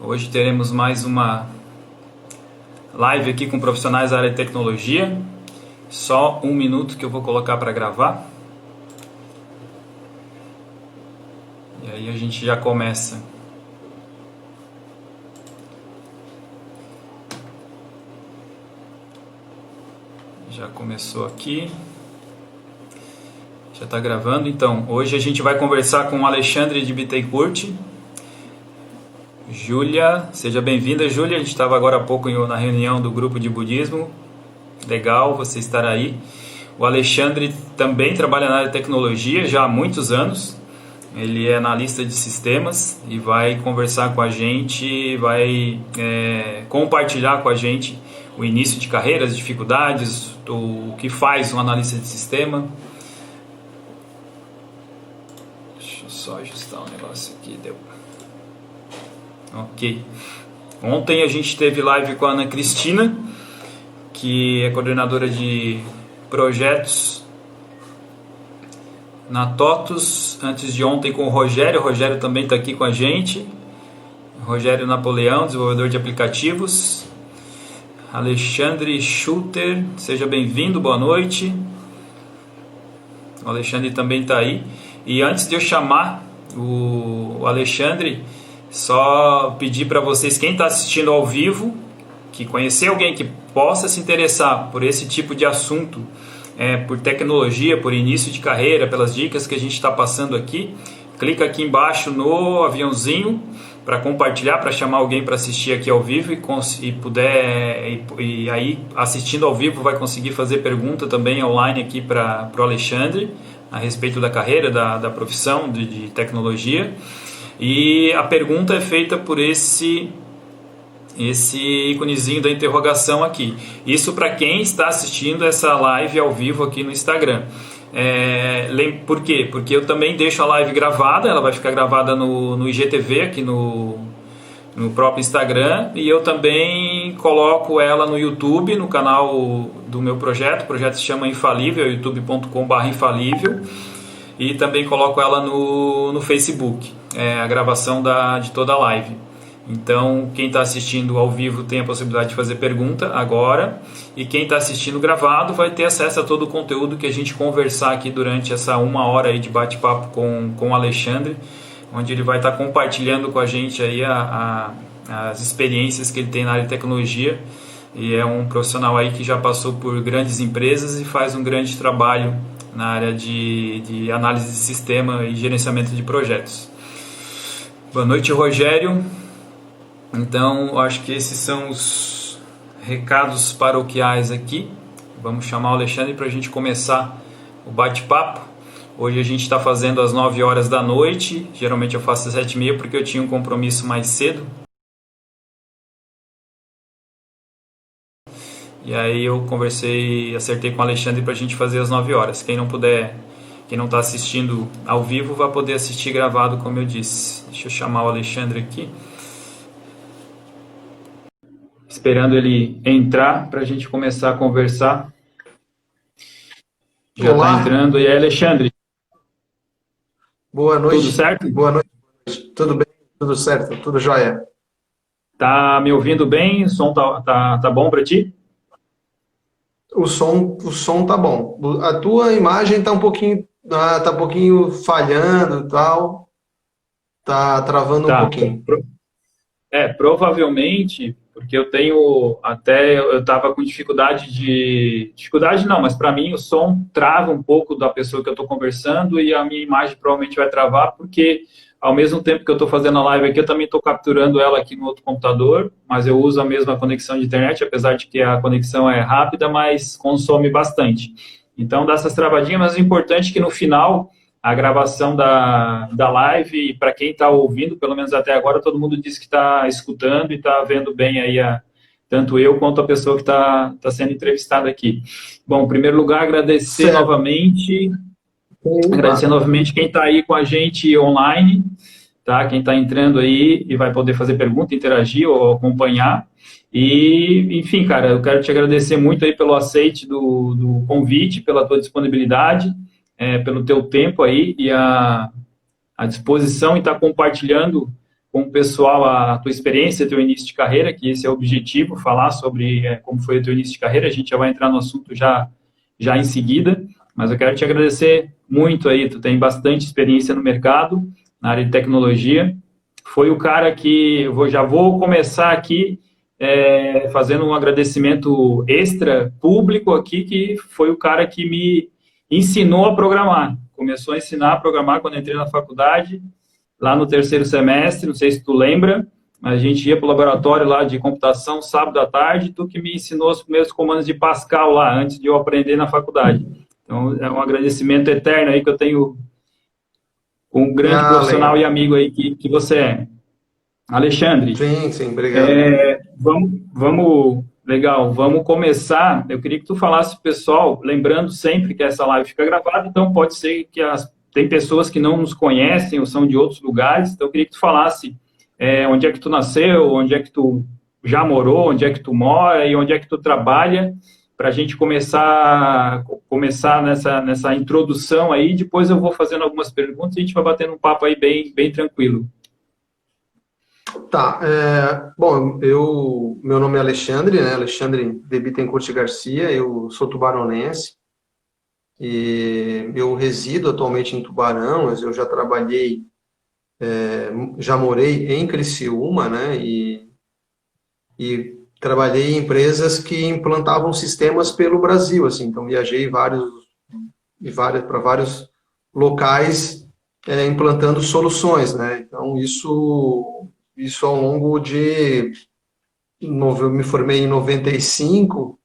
Hoje teremos mais uma live aqui com profissionais da área de tecnologia. Só um minuto que eu vou colocar para gravar. E aí a gente já começa. Já começou aqui. Já está gravando. Então, hoje a gente vai conversar com o Alexandre de Bittencourt. Júlia, seja bem-vinda, Júlia. A gente estava agora há pouco na reunião do grupo de budismo. Legal você estar aí. O Alexandre também trabalha na área de tecnologia já há muitos anos. Ele é analista de sistemas e vai conversar com a gente, vai compartilhar com a gente o início de carreira, as dificuldades, o que faz um analista de sistema. Deixa eu só ajustar um negócio aqui, deu. Ok. Ontem a gente teve live com a Ana Cristina, que é coordenadora de projetos na TOTUS. Antes de ontem com o Rogério. O Rogério também está aqui com a gente. Rogério Napoleão, desenvolvedor de aplicativos. Alexandre Schutter, seja bem-vindo, boa noite. O Alexandre também está aí. E antes de eu chamar o Alexandre, só pedir para vocês, quem está assistindo ao vivo, que conhecer alguém que possa se interessar por esse tipo de assunto, por tecnologia, por início de carreira, pelas dicas que a gente está passando aqui, clica aqui embaixo no aviãozinho para compartilhar, para chamar alguém para assistir aqui ao vivo e aí assistindo ao vivo vai conseguir fazer pergunta também online aqui para o Alexandre a respeito da carreira, da profissão de tecnologia. E a pergunta é feita por esse íconezinho da interrogação aqui. Isso para quem está assistindo essa live ao vivo aqui no Instagram. Por quê? Porque eu também deixo a live gravada, ela vai ficar gravada no IGTV, aqui no próprio Instagram, e eu também coloco ela no YouTube, no canal do meu projeto. O projeto se chama Infalível, youtube.com/infalível, e também coloco ela no Facebook, a gravação de toda a live. Então, quem está assistindo ao vivo tem a possibilidade de fazer pergunta agora, e quem está assistindo gravado vai ter acesso a todo o conteúdo que a gente conversar aqui durante essa 1 hora aí de bate-papo com o Alexandre, onde ele vai estar compartilhando com a gente aí as experiências que ele tem na área de tecnologia, e é um profissional aí que já passou por grandes empresas e faz um grande trabalho na área de análise de sistema e gerenciamento de projetos. Boa noite, Rogério. Então, acho que esses são os recados paroquiais aqui. Vamos chamar o Alexandre para a gente começar o bate-papo. Hoje a gente está fazendo às 9 horas da noite. Geralmente eu faço às 7h30 porque eu tinha um compromisso mais cedo. E aí eu acertei com o Alexandre para a gente fazer às 9 horas. Quem não está assistindo ao vivo vai poder assistir gravado, como eu disse. Deixa eu chamar o Alexandre aqui. Esperando ele entrar para a gente começar a conversar. Já está entrando. E aí, Alexandre? Boa noite. Tudo certo? Boa noite. Tudo bem? Tudo certo? Tudo jóia? Tá me ouvindo bem? O som tá bom para ti? O som tá bom. A tua imagem tá um pouquinho falhando e tal. Tá travando um pouquinho. Provavelmente, porque eu estava com dificuldade não, mas para mim o som trava um pouco da pessoa que eu estou conversando e a minha imagem provavelmente vai travar, porque ao mesmo tempo que eu estou fazendo a live aqui, eu também estou capturando ela aqui no outro computador, mas eu uso a mesma conexão de internet, apesar de que a conexão é rápida, mas consome bastante. Então dá essas travadinhas, mas o importante é que no final a gravação da live, para quem está ouvindo, pelo menos até agora, todo mundo diz que está escutando e está vendo bem aí tanto eu quanto a pessoa que está sendo entrevistada aqui. Bom, em primeiro lugar, agradecer novamente quem está aí com a gente online, tá? Quem está entrando aí e vai poder fazer pergunta, interagir ou acompanhar. E, enfim, cara, eu quero te agradecer muito aí pelo aceite do convite, pela tua disponibilidade, pelo teu tempo aí e a disposição em estar compartilhando com o pessoal a tua experiência, teu início de carreira, que esse é o objetivo, falar sobre como foi o teu início de carreira. A gente já vai entrar no assunto já em seguida, mas eu quero te agradecer muito aí, tu tem bastante experiência no mercado, na área de tecnologia. Foi o cara que, já vou começar aqui fazendo um agradecimento extra público aqui, que foi o cara que me ensinou a programar. Começou a ensinar a programar quando eu entrei na faculdade, lá no terceiro semestre, não sei se tu lembra, a gente ia para o laboratório lá de computação sábado à tarde, tu que me ensinou os primeiros comandos de Pascal lá, antes de eu aprender na faculdade. Então, é um agradecimento eterno aí que eu tenho com um grande profissional legal. e amigo aí que você é. Alexandre, Sim, obrigado. legal, vamos começar. Eu queria que tu falasse, pessoal, lembrando sempre que essa live fica gravada, então pode ser que tem pessoas que não nos conhecem ou são de outros lugares, então eu queria que tu falasse onde é que tu nasceu, onde é que tu já morou, onde é que tu mora e onde é que tu trabalha, para a gente começar nessa introdução aí, depois eu vou fazendo algumas perguntas e a gente vai batendo um papo aí bem tranquilo. Tá, bom, meu nome é Alexandre, né? Alexandre de Bittencourt Garcia, eu sou tubaronense e eu resido atualmente em Tubarão, mas eu já trabalhei, já morei em Criciúma, né? E trabalhei em empresas que implantavam sistemas pelo Brasil, assim, então viajei para vários locais implantando soluções, né? Então isso ao longo de... Eu me formei em 95,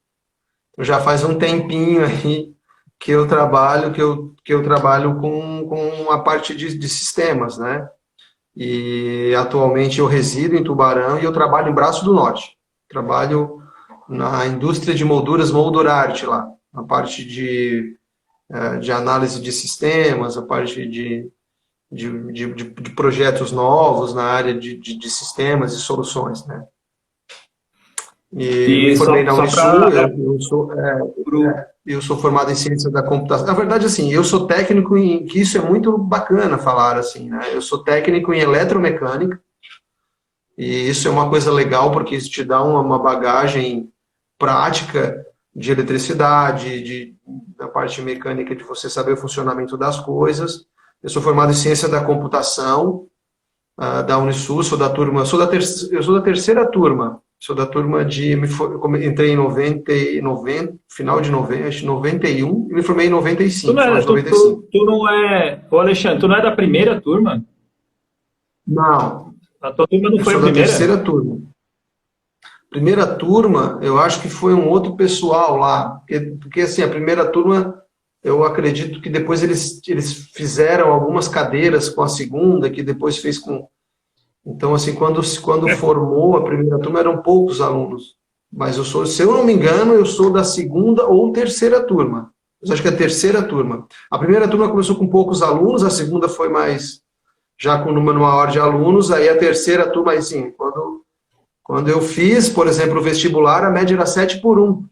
já faz um tempinho aí que eu trabalho, com a parte de sistemas, né? E atualmente eu resido em Tubarão e eu trabalho em Braço do Norte. Trabalho na indústria de molduras Moldurarte lá, na parte de análise de sistemas, a parte de projetos novos na área de sistemas e soluções, né? E me formei na Unisul, eu sou formado em ciência da computação. Na verdade, assim, eu sou técnico que isso é muito bacana falar, assim, né? Eu sou técnico em eletromecânica, e isso é uma coisa legal, porque isso te dá uma bagagem prática de eletricidade, da parte mecânica, de você saber o funcionamento das coisas. Eu sou formado em ciência da computação, da Unisul, eu sou da terceira turma. Sou da turma entrei em 90, final de 90, acho 91, e me formei em 95, final de 95. Tu não é... Ô Alexandre, tu não é da primeira turma? Não. A tua turma não foi a primeira? Eu sou da terceira turma. Primeira turma, eu acho que foi um outro pessoal lá, porque assim, a primeira turma, eu acredito que depois eles fizeram algumas cadeiras com a segunda, que depois fez com... Então, assim, quando formou a primeira turma, eram poucos alunos. Mas se eu não me engano, eu sou da segunda ou terceira turma. Eu acho que é a terceira turma. A primeira turma começou com poucos alunos, a segunda foi já com um número maior de alunos, aí a terceira turma, aí sim, quando eu fiz, por exemplo, o vestibular, a média era 7/1.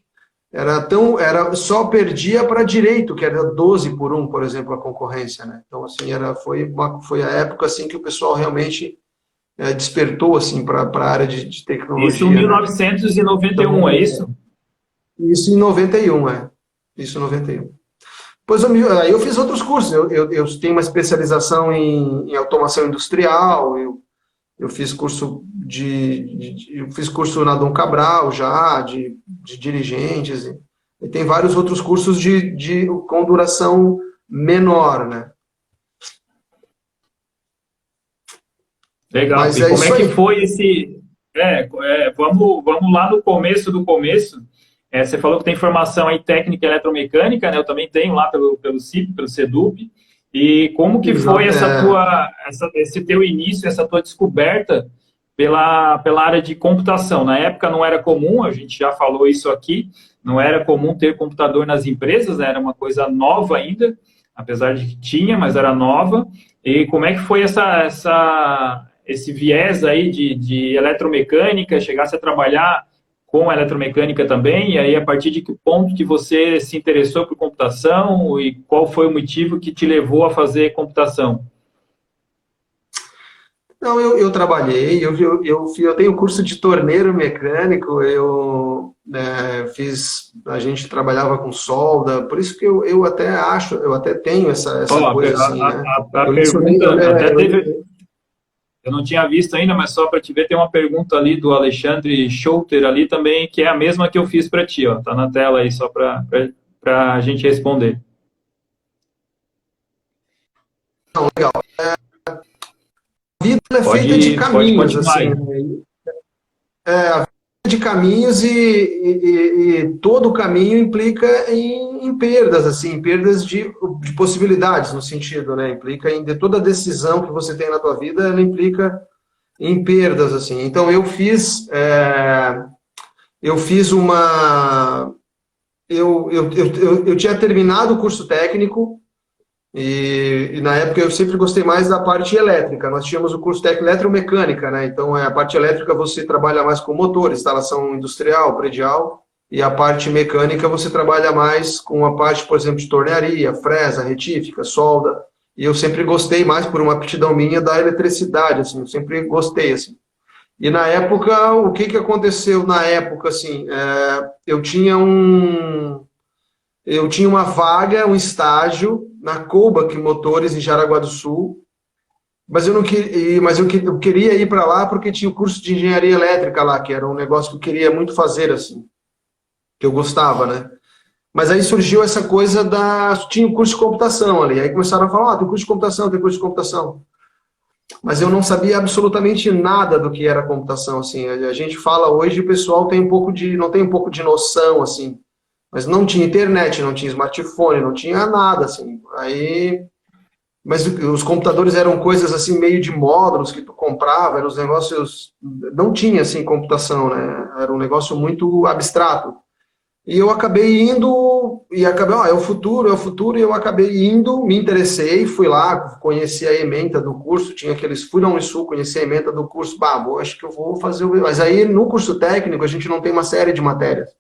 Só perdia para direito, que era 12/1, por exemplo, a concorrência, né? Então, assim, foi a época assim que o pessoal realmente despertou assim para a área de tecnologia. Isso em 1991, né? É isso? Isso em 91, Isso em 91. Depois aí eu fiz outros cursos. Eu tenho uma especialização em automação industrial. Eu fiz curso na Dom Cabral já, de dirigentes. E tem vários outros cursos com duração menor, né? Legal. Mas e como é que foi esse... vamos lá no começo do começo. Você falou que tem formação em técnica eletromecânica, né? Eu também tenho lá pelo CIP, pelo CEDUP. E como que foi esse teu início, essa tua descoberta pela área de computação? Na época não era comum, a gente já falou isso aqui, não era comum ter computador nas empresas, né? Era uma coisa nova ainda, apesar de que tinha, mas era nova. E como é que foi esse viés aí de eletromecânica, chegasse a trabalhar com eletromecânica também, e aí a partir de que ponto que você se interessou por computação e qual foi o motivo que te levou a fazer computação? Não, eu trabalhei, eu tenho curso de torneiro mecânico, a gente trabalhava com solda, por isso que eu até acho, eu até tenho essa Ó, coisa assim, né? a Eu lecionei, pergunta, até teve, eu não tinha visto ainda, mas só para te ver, tem uma pergunta ali do Alexandre Schulter ali também, que é a mesma que eu fiz para ti, ó. Tá na tela aí só para a gente responder. a vida é feita de Pode caminhos, continuar assim, aí. né? A vida é de caminhos e todo caminho implica em perdas, assim, perdas de possibilidades, no sentido, né? Implica em de toda decisão que você tem na tua vida, ela implica em perdas, assim. Então eu fiz uma, eu tinha terminado o curso técnico e na época eu sempre gostei mais da parte elétrica. Nós tínhamos o curso técnico eletromecânica, né? Então a parte elétrica você trabalha mais com motor, instalação industrial, predial, e a parte mecânica você trabalha mais com a parte, por exemplo, de tornearia, fresa, retífica, solda. E eu sempre gostei mais por uma aptidão minha da eletricidade, assim, eu sempre gostei assim. E na época, o que aconteceu na época, assim, eu tinha uma vaga, um estágio na Koubak Motores em Jaraguá do Sul, mas eu não queria, eu queria ir para lá porque tinha o curso de engenharia elétrica lá, que era um negócio que eu queria muito fazer assim, que eu gostava, né? Mas aí surgiu essa coisa tinha o curso de computação ali, aí começaram a falar, tem curso de computação, tem curso de computação. Mas eu não sabia absolutamente nada do que era computação, assim. A gente fala hoje, o pessoal tem não tem um pouco de noção, assim. Mas não tinha internet, não tinha smartphone, não tinha nada, assim. Mas os computadores eram coisas assim meio de módulos que tu comprava, eram os negócios, não tinha assim computação, né? Era um negócio muito abstrato. E eu acabei indo, é o futuro, e eu acabei indo, me interessei, fui lá, conheci a ementa do curso, tinha aqueles, fui na Unisul, conheci a ementa do curso, acho que eu vou fazer o. Mas aí no curso técnico a gente não tem uma série de matérias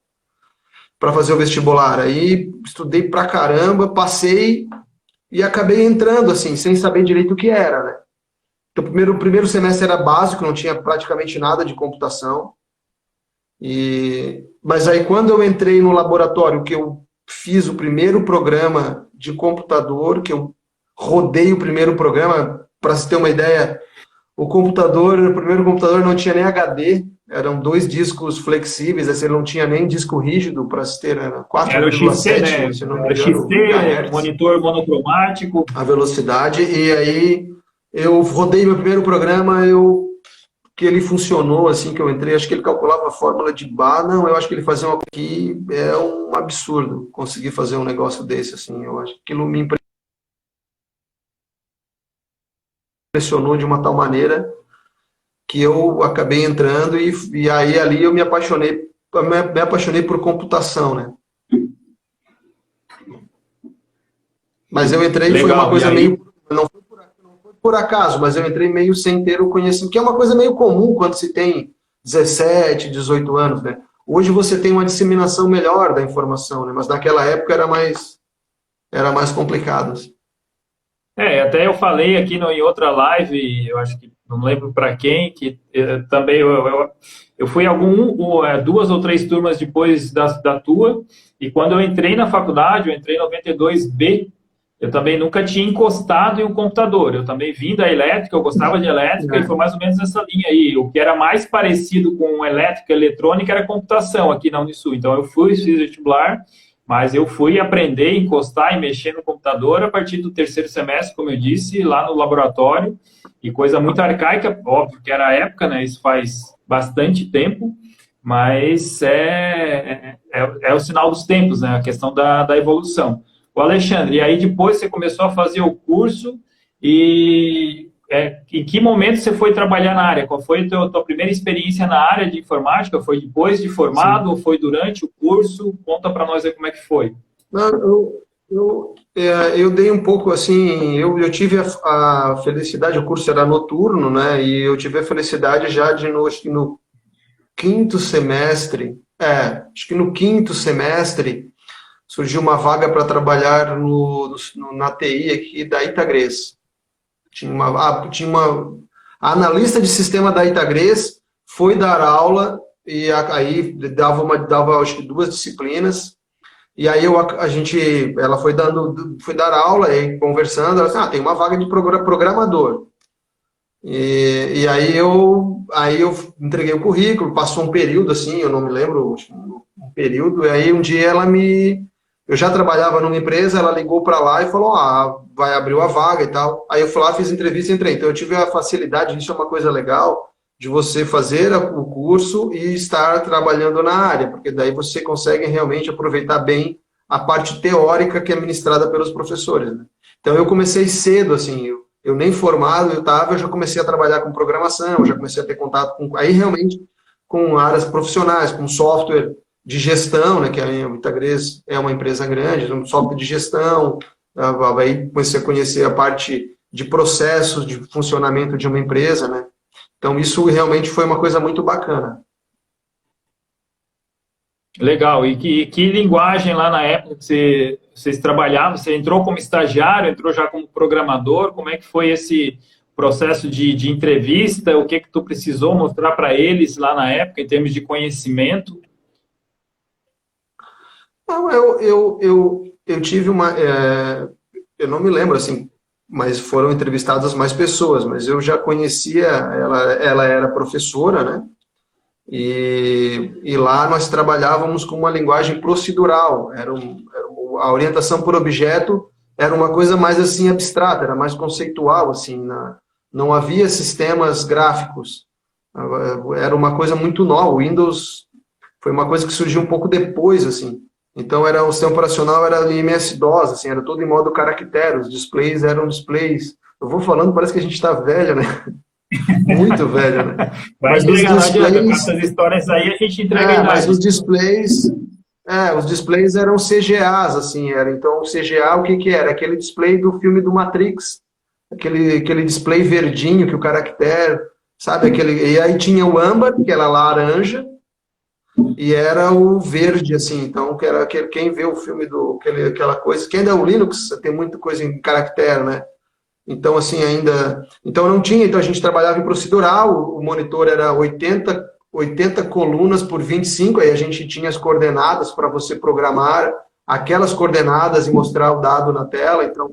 para fazer o vestibular. Aí estudei pra caramba, passei e acabei entrando, assim, sem saber direito o que era, né? Então, o primeiro semestre era básico, não tinha praticamente nada de computação. Mas aí, quando eu entrei no laboratório, que eu fiz o primeiro programa de computador, que eu rodei o primeiro programa, para se ter uma ideia, o primeiro computador não tinha nem HD, eram 2 discos flexíveis, assim, ele não tinha nem disco rígido, para se ter, era Era o XT, 4,7, né? se não me Era engano, XT, gigahertz monitor monocromático. a velocidade, e aí eu rodei meu primeiro programa, que ele funcionou assim que eu entrei, acho que ele calculava a fórmula de bar, não, eu acho que ele fazia uma que é um absurdo conseguir fazer um negócio desse, assim, eu acho que aquilo me impressionou de uma tal maneira que eu acabei entrando e aí ali eu me apaixonei por computação, né? Mas eu entrei, foi uma Legal. E coisa aí, meio, não foi por acaso, mas eu entrei meio sem ter o conhecimento, que é uma coisa meio comum quando se tem 17, 18 anos, né? Hoje você tem uma disseminação melhor da informação, né? Mas naquela época era mais complicado. Assim. até eu falei aqui em outra live, eu acho que não lembro para quem, que também eu fui 2 ou 3 turmas depois da tua, e quando eu entrei na faculdade, eu entrei em 92B, eu também nunca tinha encostado em um computador, eu também vim da elétrica, eu gostava de elétrica, e foi mais ou menos essa linha aí. O que era mais parecido com elétrica, eletrônica, era computação aqui na Unisul. Então eu fiz vestibular, mas eu fui aprender, encostar e mexer no computador a partir do terceiro semestre, como eu disse, lá no laboratório, e coisa muito arcaica, óbvio que era a época, né? Isso faz bastante tempo, mas é o sinal dos tempos, né? A questão da evolução. O Alexandre, e aí depois você começou a fazer o curso e em que momento você foi trabalhar na área? Qual foi a tua primeira experiência na área de informática? Foi depois de formado ou foi durante o curso? Conta para nós aí como é que foi. Não, eu dei um pouco assim, eu tive a felicidade, o curso era noturno, né? E eu tive a felicidade já acho que no quinto semestre, acho que no quinto semestre, surgiu uma vaga para trabalhar na TI aqui da Itagres. A analista de sistema da Itagres foi dar aula e aí dava acho que 2 disciplinas. E aí ela foi dar aula e conversando, ela disse, tem uma vaga de programador. E aí eu entreguei o currículo, passou um período assim, eu não me lembro, um período, e aí um dia eu já trabalhava numa empresa, ela ligou para lá e falou, abriu a vaga e tal. Aí eu fui lá, fiz entrevista e entrei. Então eu tive a facilidade, isso é uma coisa legal, de você fazer o curso e estar trabalhando na área, porque daí você consegue realmente aproveitar bem a parte teórica que é ministrada pelos professores, né? Então eu comecei cedo, assim, eu nem formado eu já comecei a trabalhar com programação, já comecei a ter contato aí realmente com áreas profissionais, com software de gestão, né, que a Itagres é uma empresa grande, um software de gestão, aí comecei a conhecer a parte de processos de funcionamento de uma empresa, né? Então isso realmente foi uma coisa muito bacana. Legal. E que linguagem lá na época que vocês trabalhavam? Você entrou como estagiário, entrou já como programador? Como é que foi esse processo de entrevista? O que tu precisou mostrar para eles lá na época, em termos de conhecimento? Não, eu tive eu não me lembro, assim, mas foram entrevistadas mais pessoas, mas eu já conhecia, ela era professora, né? E lá nós trabalhávamos com uma linguagem procedural, a orientação por objeto era uma coisa mais assim abstrata, era mais conceitual, assim, não havia sistemas gráficos, era uma coisa muito nova, o Windows foi uma coisa que surgiu um pouco depois, assim, então o sistema operacional era em MS-DOS, assim, era todo em modo caractere, os displays eram displays, eu vou falando, parece que a gente está velho, né? Muito velho, né? Mas os displays, com essas histórias aí a gente entrega a idade. Mas os displays eram CGAs, assim, então o CGA o que era? Aquele display do filme do Matrix, aquele display verdinho que o caractere, sabe? E aí tinha o âmbar, que era laranja, e era o verde, assim, então que era quem vê o filme aquela coisa, que ainda é o Linux, tem muita coisa em caractere, né? Então, assim, então não tinha, então a gente trabalhava em procedural, o monitor era 80 colunas por 25, aí a gente tinha as coordenadas para você programar aquelas coordenadas e mostrar o dado na tela, então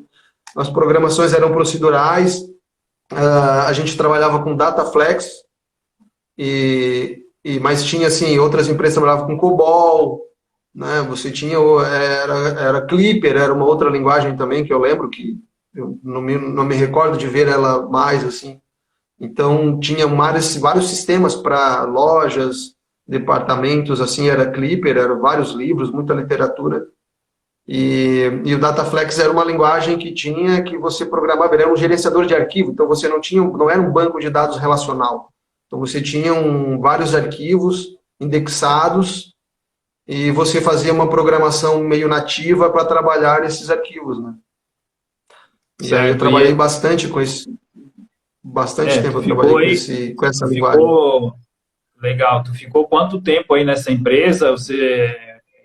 as programações eram procedurais, a gente trabalhava com Dataflex, mas tinha, assim, outras empresas trabalhavam com COBOL, né, você tinha, era Clipper, era uma outra linguagem também que eu lembro que eu não me recordo de ver ela mais, assim. Então, tinha vários sistemas para lojas, departamentos, assim, era Clipper, eram vários livros, muita literatura. E o Dataflex era uma linguagem que você programava, era um gerenciador de arquivo, então você não era um banco de dados relacional. Então, você tinha vários arquivos indexados e você fazia uma programação meio nativa para trabalhar esses arquivos, né? E aí eu trabalhei bastante com isso. Bastante tempo eu trabalhei com essa linguagem. Legal. Tu ficou quanto tempo aí nessa empresa?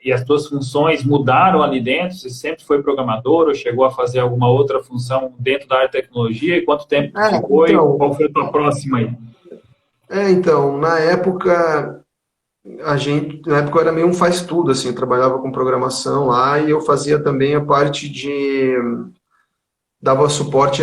E as tuas funções mudaram ali dentro? Você sempre foi programador ou chegou a fazer alguma outra função dentro da área de tecnologia? E quanto tempo tu ficou e qual foi a tua próxima aí? Então, na época eu era meio um faz-tudo, assim, eu trabalhava com programação lá e eu fazia também a parte dava suporte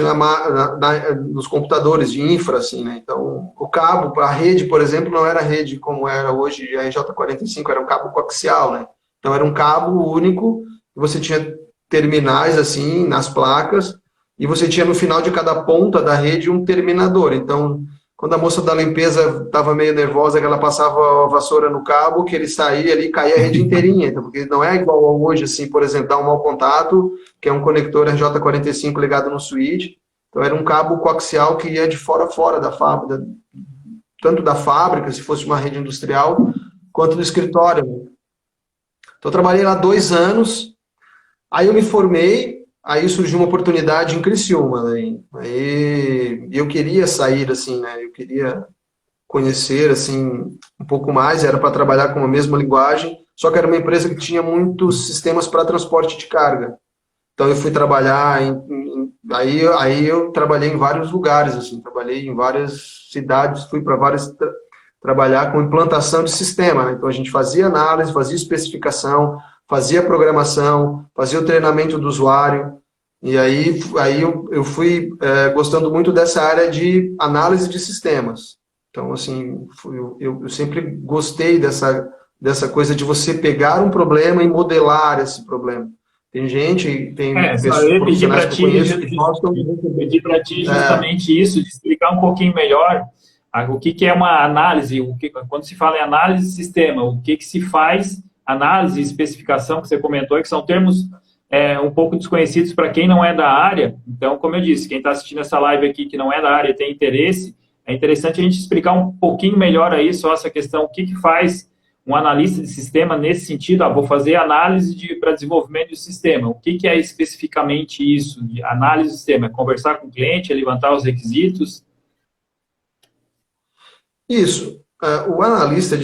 nos computadores de infra, assim, né? Então, o cabo, a rede, por exemplo, não era rede como era hoje, a RJ45, era um cabo coaxial, né? Então, era um cabo único, você tinha terminais, assim, nas placas, e você tinha no final de cada ponta da rede um terminador. Então, quando a moça da limpeza estava meio nervosa, que ela passava a vassoura no cabo, que ele saía ali e caía a rede inteirinha. Então, porque não é igual a hoje, assim, por exemplo, dar um mau contato, que é um conector RJ45 ligado no switch. Então, era um cabo coaxial que ia de fora a fora da fábrica, tanto da fábrica, se fosse uma rede industrial, quanto do escritório. Então, eu trabalhei lá 2 anos, aí eu me formei, aí surgiu uma oportunidade em Criciúma, né? Aí eu queria sair, assim, né? Eu queria conhecer, assim, um pouco mais, era para trabalhar com a mesma linguagem, só que era uma empresa que tinha muitos sistemas para transporte de carga. Então eu fui trabalhar Aí eu trabalhei em vários lugares, assim, trabalhei em várias cidades, fui para várias trabalhar com implantação de sistema, né? Então a gente fazia análise, fazia especificação, fazia programação, fazia o treinamento do usuário, e aí eu fui gostando muito dessa área de análise de sistemas. Então, assim, eu sempre gostei dessa coisa de você pegar um problema e modelar esse problema. Tem Só pessoas, eu profissionais que eu conheço que gostam de pedi para ti justamente isso, de explicar um pouquinho melhor o que, que é uma análise, quando se fala em análise de sistema, o que, que se faz, análise e especificação, que você comentou, que são termos um pouco desconhecidos para quem não é da área. Então, como eu disse, quem está assistindo essa live aqui que não é da área e tem interesse, é interessante a gente explicar um pouquinho melhor aí só essa questão, o que, que faz um analista de sistema nesse sentido. Vou fazer análise para desenvolvimento de sistema. O que, que é especificamente isso, de análise de sistema? É conversar com o cliente, é levantar os requisitos? Isso. O analista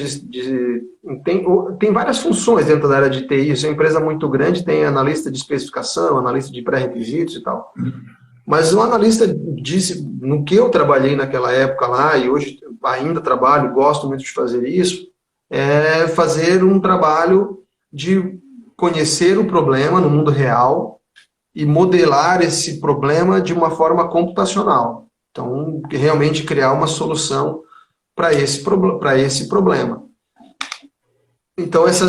tem várias funções dentro da área de TI. Se é uma empresa muito grande, tem analista de especificação, analista de pré-requisitos e tal. Mas o analista disse, no que eu trabalhei naquela época lá, e hoje ainda trabalho, gosto muito de fazer isso, é fazer um trabalho de conhecer o problema no mundo real e modelar esse problema de uma forma computacional. Então, realmente criar uma solução para esse problema. Então, essa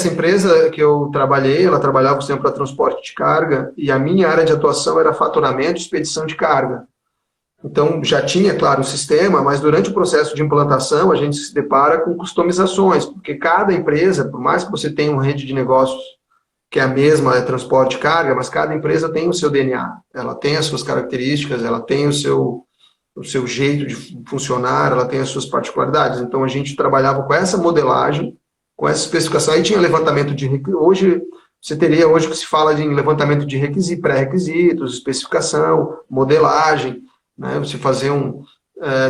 empresa que eu trabalhei, ela trabalhava sempre para transporte de carga, e a minha área de atuação era faturamento e expedição de carga. Então, já tinha, claro, o sistema, mas durante o processo de implantação, a gente se depara com customizações, porque cada empresa, por mais que você tenha uma rede de negócios que é a mesma, é transporte de carga, mas cada empresa tem o seu DNA, ela tem as suas características, ela tem o seu jeito de funcionar, ela tem as suas particularidades. Então, a gente trabalhava com essa modelagem, com essa especificação. Aí tinha levantamento de requisitos. Hoje, você teria hoje que se fala de levantamento de requisitos, pré-requisitos, especificação, modelagem, né? Você fazer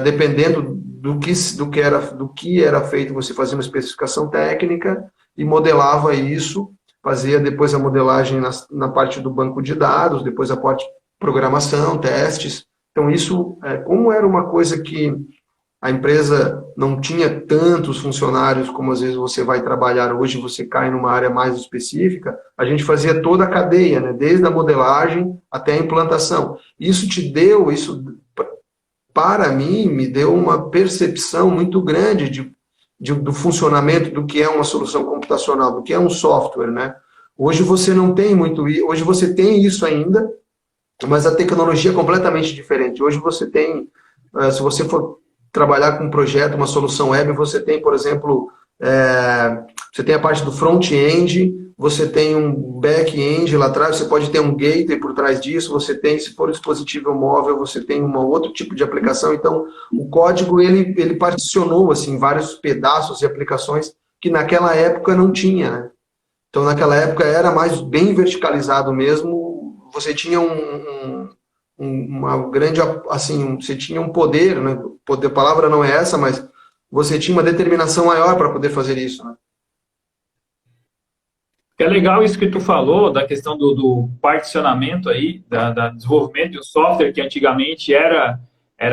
dependendo do que era feito, você fazia uma especificação técnica e modelava isso, fazia depois a modelagem na parte do banco de dados, depois a parte de programação, testes. Então, isso, como era uma coisa que a empresa não tinha tantos funcionários como às vezes você vai trabalhar hoje, você cai numa área mais específica, a gente fazia toda a cadeia, né? Desde a modelagem até a implantação. Isso para mim, me deu uma percepção muito grande do funcionamento do que é uma solução computacional, do que é um software, né? Hoje você não tem muito isso, hoje você tem isso ainda, mas a tecnologia é completamente diferente. Hoje você tem, se você for trabalhar com um projeto, uma solução web, você tem, por exemplo, você tem a parte do front-end, você tem um back-end lá atrás, você pode ter um gateway por trás disso, você tem, se for um dispositivo móvel, você tem um outro tipo de aplicação. Então, o código, ele particionou, assim, vários pedaços de aplicações que naquela época não tinha, né? Então, naquela época era mais bem verticalizado mesmo, você tinha uma grande, assim, você tinha um poder, né? Poder, a palavra não é essa, mas você tinha uma determinação maior para poder fazer isso, né? É legal isso que tu falou, da questão do particionamento aí, da desenvolvimento de um software que antigamente era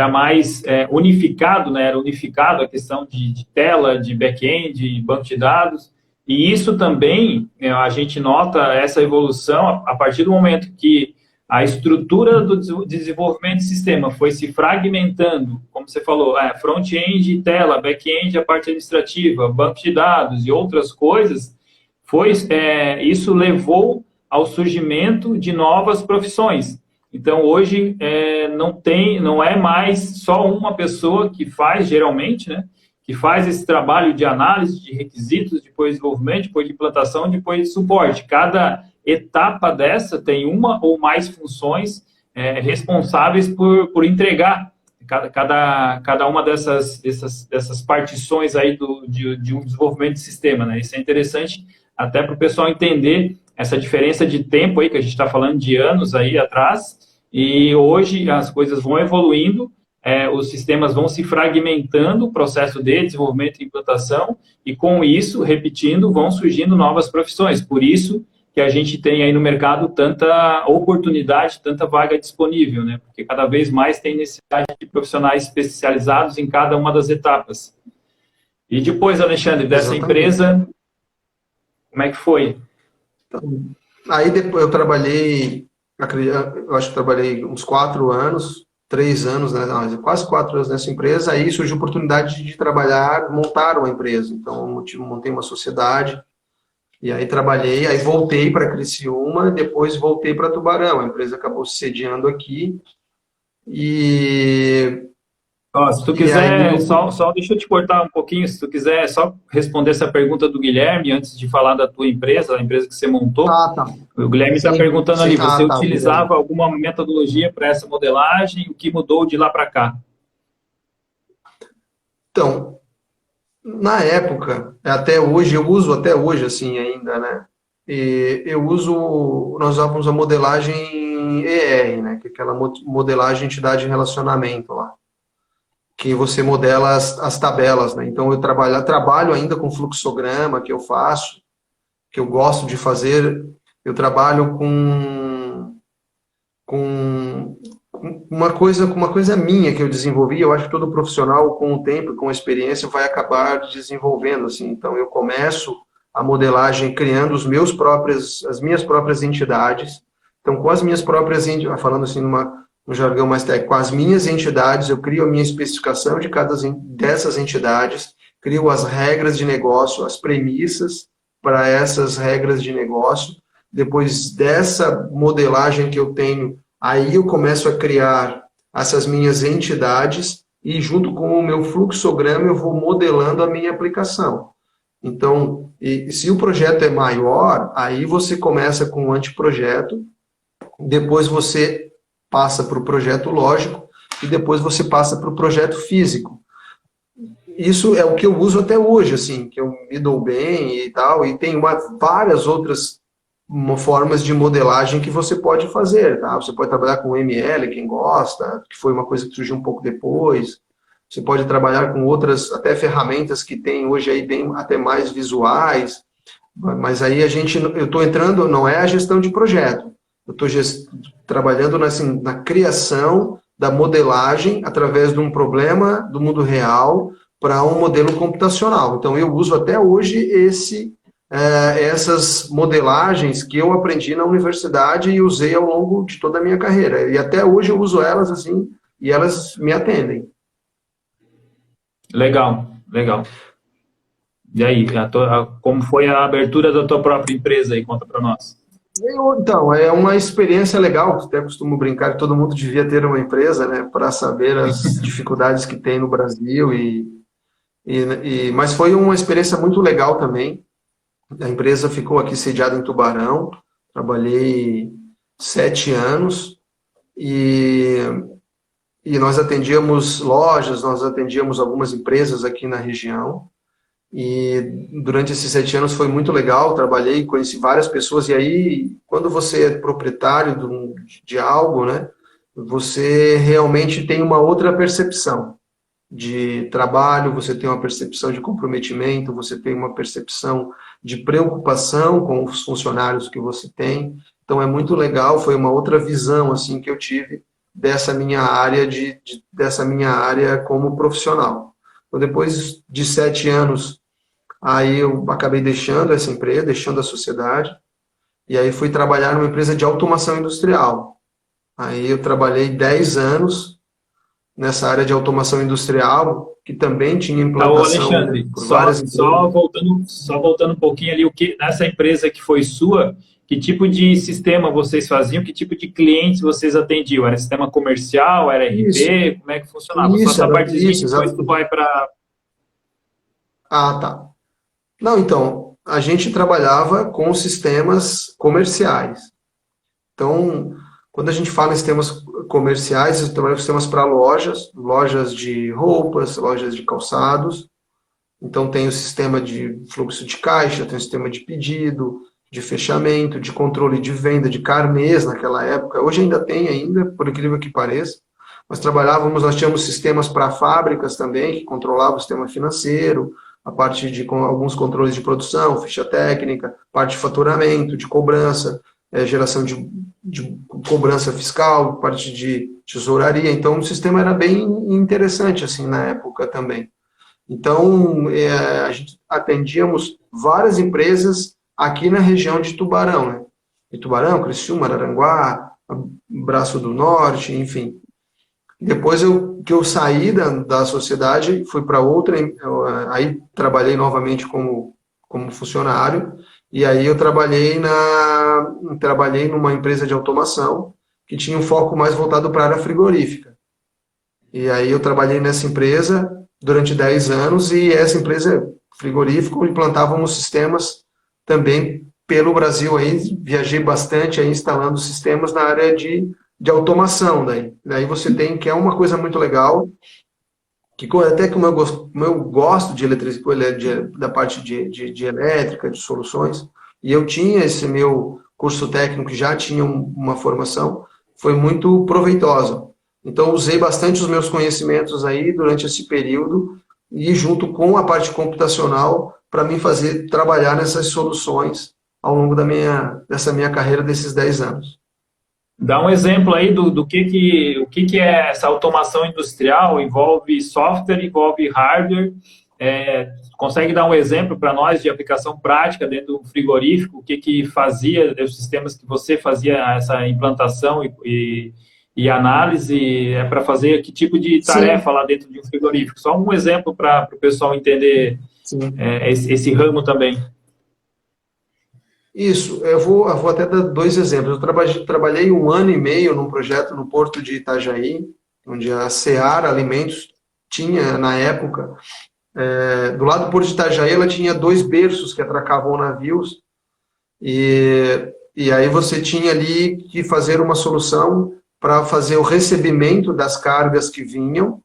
mais unificado, né? Era unificado a questão de tela, de back-end, banco de dados. E isso também, a gente nota essa evolução a partir do momento que a estrutura do desenvolvimento de sistema foi se fragmentando, como você falou, front-end, tela, back-end, a parte administrativa, banco de dados e outras coisas, isso levou ao surgimento de novas profissões. Então, hoje, não é mais só uma pessoa que faz, geralmente, né, que faz esse trabalho de análise de requisitos, depois de desenvolvimento, depois de implantação, depois de suporte. Cada etapa dessa tem uma ou mais funções responsáveis por entregar cada uma dessas partições aí de um desenvolvimento de sistema, né? Isso é interessante até para o pessoal entender essa diferença de tempo aí, que a gente está falando de anos aí atrás, e hoje as coisas vão evoluindo, os sistemas vão se fragmentando, o processo de desenvolvimento e implantação, e com isso, repetindo, vão surgindo novas profissões. Por isso que a gente tem aí no mercado tanta oportunidade, tanta vaga disponível, né? Porque cada vez mais tem necessidade de profissionais especializados em cada uma das etapas. E depois, Alexandre, dessa Exatamente. empresa, como é que foi? Então, aí depois eu trabalhei, eu acho que trabalhei uns 4 anos, 3 anos, né, não, quase 4 anos nessa empresa. Aí surgiu a oportunidade de trabalhar, montar uma empresa. Então, eu montei uma sociedade, e aí trabalhei, aí voltei para Criciúma, depois voltei para Tubarão. A empresa acabou se sediando aqui, e, Ó, se tu e aí quiser, eu... só deixa eu te cortar um pouquinho, se tu quiser só responder essa pergunta do Guilherme antes de falar da tua empresa, a empresa que você montou. Ah, tá. O Guilherme está Sim, perguntando sim. ali, você Ah, tá, o Guilherme. utilizava alguma metodologia para essa modelagem? O que mudou de lá para cá? Então, na época, até hoje, eu uso até hoje assim ainda, né? E nós usávamos a modelagem ER, né? Que é aquela modelagem entidade de relacionamento lá, que você modela as tabelas, né? Então eu trabalho ainda com fluxograma que eu faço, que eu gosto de fazer. Eu trabalho com com uma coisa minha que eu desenvolvi. Eu acho que todo profissional, com o tempo, com a experiência, vai acabar desenvolvendo, assim. Então, eu começo a modelagem criando as minhas próprias entidades. Então, com as minhas próprias, falando assim no jargão mais técnico, com as minhas entidades, eu crio a minha especificação de cada dessas entidades, crio as regras de negócio, as premissas para essas regras de negócio. Depois dessa modelagem que eu tenho, aí eu começo a criar essas minhas entidades, e junto com o meu fluxograma eu vou modelando a minha aplicação. Então, se o projeto é maior, aí você começa com o anteprojeto, depois você passa para o projeto lógico, e depois você passa para o projeto físico. Isso é o que eu uso até hoje, assim, que eu me dou bem e tal, e tem várias outras formas de modelagem que você pode fazer, tá? Você pode trabalhar com ML, quem gosta, que foi uma coisa que surgiu um pouco depois. Você pode trabalhar com outras, até ferramentas que tem hoje aí bem até mais visuais. Mas aí eu estou entrando, não é a gestão de projeto. Eu estou trabalhando na criação da modelagem através de um problema do mundo real para um modelo computacional. Então eu uso até hoje essas modelagens que eu aprendi na universidade e usei ao longo de toda a minha carreira. E até hoje eu uso elas assim, e elas me atendem. Legal, legal. E aí, como foi a abertura da tua própria empresa aí? Conta para nós. Então, é uma experiência legal. Até costumo brincar que todo mundo devia ter uma empresa, né, para saber as dificuldades que tem no Brasil. Mas foi uma experiência muito legal também. A empresa ficou aqui sediada em Tubarão. Trabalhei 7 anos e nós atendíamos lojas, nós atendíamos algumas empresas aqui na região. E durante esses 7 anos foi muito legal, trabalhei, conheci várias pessoas. E aí, quando você é proprietário de algo, né, você realmente tem uma outra percepção de trabalho, você tem uma percepção de comprometimento, você tem uma percepção de preocupação com os funcionários que você tem. Então é muito legal, foi uma outra visão assim que eu tive dessa minha área dessa minha área como profissional. Então, depois de 7 anos, aí eu acabei deixando essa empresa, deixando a sociedade, e aí fui trabalhar numa empresa de automação industrial. Aí eu trabalhei 10 anos nessa área de automação industrial, que também tinha implantação, Alexandre, por várias empresas. só voltando um pouquinho ali, nessa empresa que foi sua, que tipo de sistema vocês faziam, que tipo de clientes vocês atendiam? Era sistema comercial, era RP, Isso, como é que funcionava? Só essa partezinha, depois tu vai para... Ah, tá. Não, então, a gente trabalhava com sistemas comerciais. Então, quando a gente fala em sistemas comerciais, a gente trabalha com sistemas para lojas de roupas, lojas de calçados. Então, tem o sistema de fluxo de caixa, tem o sistema de pedido, de fechamento, de controle de venda, de carnês naquela época. Hoje ainda tem, por incrível que pareça. Nós tínhamos sistemas para fábricas também, que controlavam o sistema financeiro, a parte de alguns controles de produção, ficha técnica, parte de faturamento, de cobrança, geração de cobrança fiscal, parte de tesouraria. Então, o sistema era bem interessante assim na época também. Então, a gente atendíamos várias empresas aqui na região de Tubarão, né? De Tubarão, Criciúma, Araranguá, Braço do Norte, enfim. Depois que eu saí da sociedade, fui para outra, aí trabalhei novamente como funcionário, e aí eu trabalhei numa empresa de automação que tinha um foco mais voltado para a área frigorífica. E aí eu trabalhei nessa empresa durante 10 anos, e essa empresa frigorífica implantávamos sistemas também pelo Brasil, aí viajei bastante aí instalando sistemas na área de automação. Daí você tem, que é uma coisa muito legal, que até como eu gosto de eletricidade, da parte de elétrica, de soluções, e eu tinha esse meu curso técnico, já tinha uma formação, foi muito proveitosa. Então, usei bastante os meus conhecimentos aí durante esse período, e junto com a parte computacional, para mim trabalhar nessas soluções ao longo dessa minha carreira desses 10 anos. Dá um exemplo aí o que é essa automação industrial. Envolve software, envolve hardware. Consegue dar um exemplo para nós de aplicação prática dentro do frigorífico? O que fazia, os sistemas que você fazia essa implantação e análise, para fazer que tipo de tarefa lá dentro de um frigorífico? Só um exemplo para o pessoal entender esse ramo também. Isso, eu vou até dar 2 exemplos. Eu trabalhei 1 ano e meio num projeto no Porto de Itajaí, onde a Seara Alimentos tinha, na época, do lado do Porto de Itajaí, ela tinha 2 berços que atracavam navios, e aí você tinha ali que fazer uma solução para fazer o recebimento das cargas que vinham,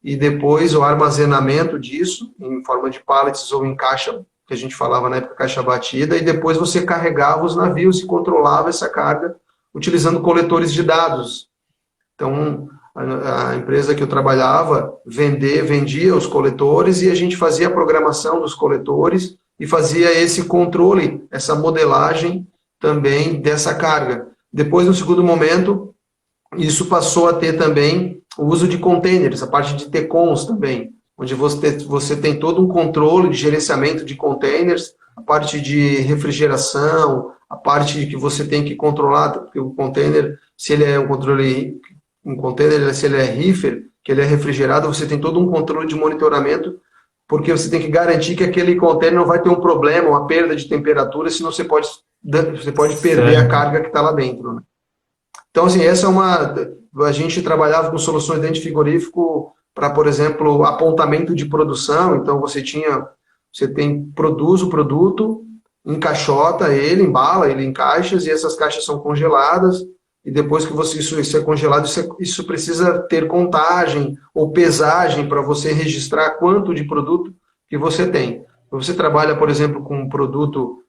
e depois o armazenamento disso, em forma de pallets ou em caixa, que a gente falava na época, caixa batida, e depois você carregava os navios e controlava essa carga utilizando coletores de dados. Então, a empresa que eu trabalhava vendia os coletores, e a gente fazia a programação dos coletores e fazia esse controle, essa modelagem também dessa carga. Depois, no segundo momento, isso passou a ter também o uso de containers, a parte de TCONs também, onde você tem todo um controle de gerenciamento de containers, a parte de refrigeração, a parte de que você tem que controlar, porque o container, se ele é se ele é reefer, que ele é refrigerado, você tem todo um controle de monitoramento, porque você tem que garantir que aquele container não vai ter um problema, uma perda de temperatura, senão você pode perder a carga que está lá dentro, né? Então, assim, a gente trabalhava com soluções dentro de frigorífico para, por exemplo, apontamento de produção. Então, você produz o produto, encaixota ele, embala ele em caixas, e essas caixas são congeladas, e depois que isso é congelado, isso precisa ter contagem ou pesagem para você registrar quanto de produto que você tem. Você trabalha, por exemplo, com um produto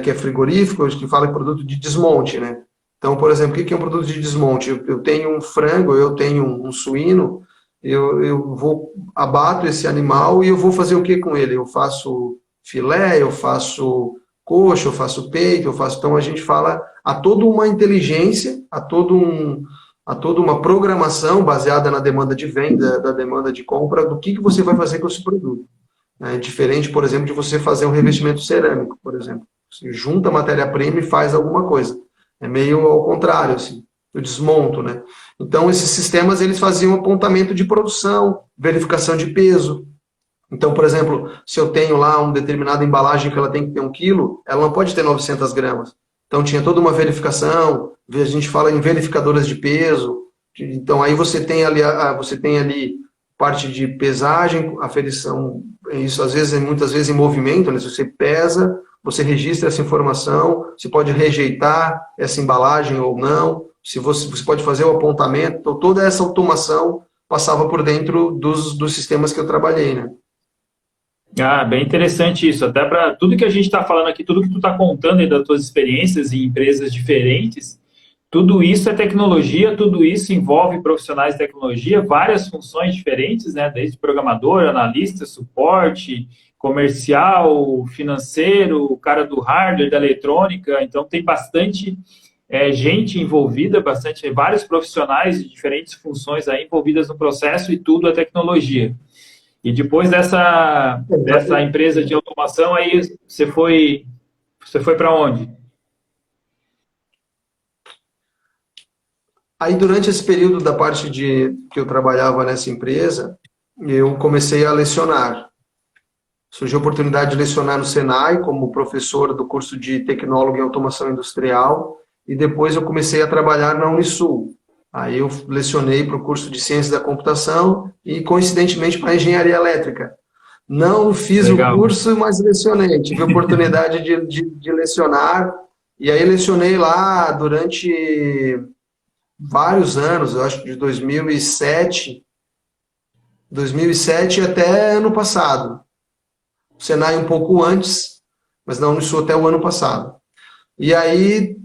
que é frigorífico, que fala em produto de desmonte, né? Então, por exemplo, o que é um produto de desmonte? Eu tenho um frango, eu tenho um suíno, eu abato esse animal e eu vou fazer o que com ele? Eu faço filé, eu faço coxa, eu faço peito, então a gente fala a toda uma inteligência, a toda uma programação baseada na demanda de venda, da demanda de compra, do que você vai fazer com esse produto. É diferente, por exemplo, de você fazer um revestimento cerâmico, por exemplo. Você junta a matéria-prima e faz alguma coisa. É meio ao contrário, assim, eu desmonto, né? Então, esses sistemas, eles faziam apontamento de produção, verificação de peso. Então, por exemplo, se eu tenho lá uma determinada embalagem que ela tem que ter 1 quilo, ela não pode ter 900 gramas. Então, tinha toda uma verificação, a gente fala em verificadoras de peso. Então, aí você tem ali parte de pesagem, aferição, isso muitas vezes em movimento, né? Se você pesa, você registra essa informação, você pode rejeitar essa embalagem ou não, se você pode fazer o apontamento. Então, toda essa automação passava por dentro dos sistemas que eu trabalhei, né? Bem interessante isso. Até para tudo que a gente está falando aqui, tudo que tu está contando aí das tuas experiências em empresas diferentes, tudo isso é tecnologia, tudo isso envolve profissionais de tecnologia, várias funções diferentes, né? Desde programador, analista, suporte, comercial, financeiro, o cara do hardware, da eletrônica. Então, tem bastante gente envolvida, vários profissionais de diferentes funções aí envolvidas no processo e tudo é tecnologia. E depois dessa empresa de automação, aí você foi para onde? Aí, durante esse período da parte que eu trabalhava nessa empresa, eu comecei a lecionar. Surgiu a oportunidade de lecionar no Senai, como professor do curso de Tecnólogo em Automação Industrial, e depois eu comecei a trabalhar na Unisul. Aí eu lecionei para o curso de Ciências da Computação e, coincidentemente, para Engenharia Elétrica. Não fiz o curso, mas lecionei. Tive a oportunidade de lecionar, e aí lecionei lá durante vários anos, eu acho que de 2007 até ano passado. O Senai um pouco antes, mas não Unisul até o ano passado. E aí,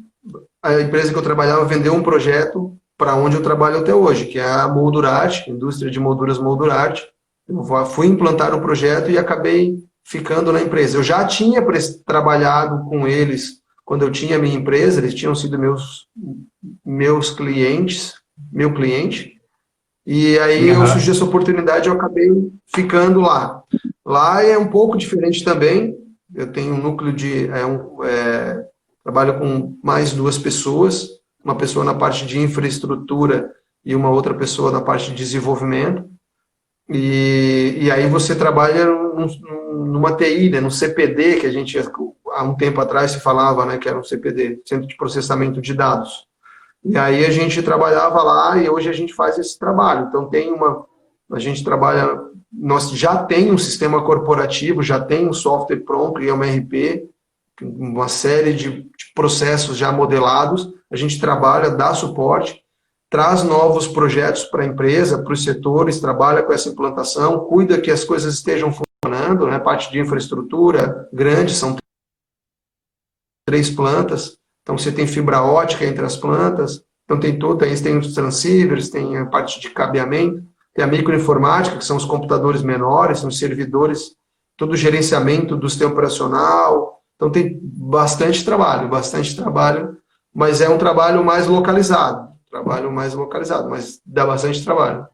a empresa que eu trabalhava vendeu um projeto para onde eu trabalho até hoje, que é a Moldurarte, indústria de molduras Moldurarte. Eu fui implantar um projeto e acabei ficando na empresa. Eu já tinha trabalhado com eles quando eu tinha a minha empresa, eles tinham sido meus clientes, meu cliente, e aí eu surgiu essa oportunidade, eu acabei ficando lá. Lá é um pouco diferente também, eu tenho um núcleo trabalho com mais 2 pessoas, uma pessoa na parte de infraestrutura e uma outra pessoa na parte de desenvolvimento, e aí você trabalha numa TI, né, no CPD, que a gente há um tempo atrás se falava, né, que era um CPD, Centro de Processamento de Dados. E aí a gente trabalhava lá e hoje a gente faz esse trabalho. Então a gente trabalha, nós já tem um sistema corporativo, já tem um software pronto, e é uma ERP, uma série de processos já modelados. A gente trabalha, dá suporte, traz novos projetos para a empresa, para os setores, trabalha com essa implantação, cuida que as coisas estejam funcionando, né? Parte de infraestrutura grande, são 3 plantas, então você tem fibra ótica entre as plantas, então tem os transceivers, tem a parte de cabeamento, tem a microinformática, que são os computadores menores, são os servidores, todo o gerenciamento do sistema operacional, então tem bastante trabalho, mas é um trabalho mais localizado, mas dá bastante trabalho.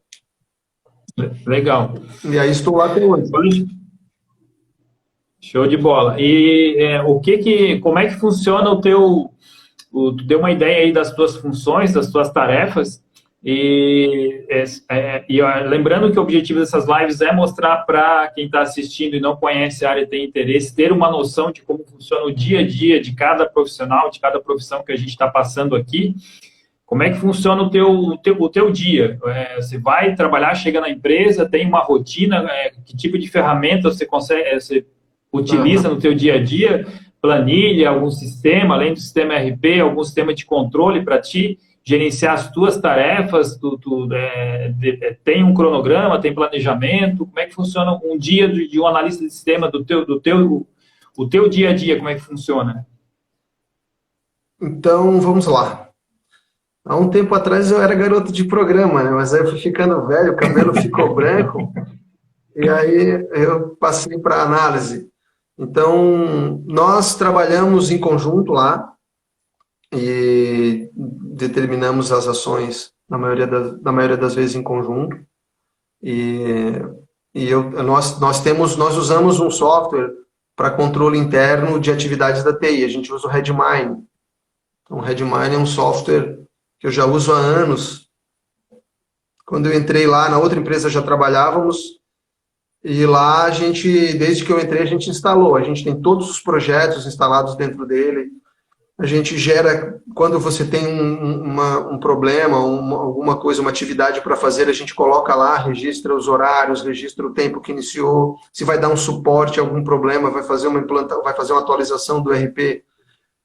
Legal. E aí estou lá até hoje. Show de bola. E como é que funciona tu deu uma ideia aí das tuas funções, das tuas tarefas, lembrando que o objetivo dessas lives é mostrar para quem está assistindo e não conhece a área e tem interesse, ter uma noção de como funciona o dia a dia de cada profissional, de cada profissão que a gente está passando aqui. Como é que funciona o teu dia? Você vai trabalhar, chega na empresa, tem uma rotina, que tipo de ferramenta você utiliza no teu dia a dia? Planilha, algum sistema, além do sistema RP, algum sistema de controle para ti gerenciar as tuas tarefas? Tem um cronograma, tem planejamento? Como é que funciona um dia de um analista de sistema o teu dia a dia? Como é que funciona? Então, vamos lá. Há um tempo atrás eu era garoto de programa, né? Mas aí eu fui ficando velho, o cabelo ficou branco, e aí eu passei para análise. Então, nós trabalhamos em conjunto lá e determinamos as ações, na maioria das vezes, em conjunto. Nós usamos um software para controle interno de atividades da TI. A gente usa o Redmine. Então, o Redmine é um software que eu já uso há anos. Quando eu entrei lá, na outra empresa já trabalhávamos, e lá desde que eu entrei, a gente instalou. A gente tem todos os projetos instalados dentro dele. A gente gera, quando você tem um problema, alguma coisa, uma atividade para fazer, a gente coloca lá, registra os horários, registra o tempo que iniciou, se vai dar um suporte a algum problema, vai fazer uma atualização do RP,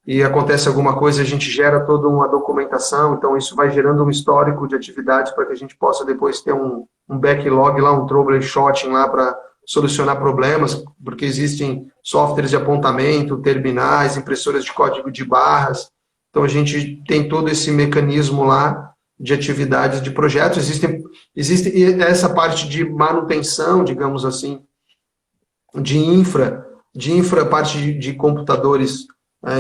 e acontece alguma coisa, a gente gera toda uma documentação, então isso vai gerando um histórico de atividades para que a gente possa depois ter um backlog lá, um troubleshooting lá para solucionar problemas, porque existem softwares de apontamento, terminais, impressoras de código de barras, Então, a gente tem todo esse mecanismo lá de atividades de projetos. Existe essa parte de manutenção, digamos assim, de infra, parte de computadores,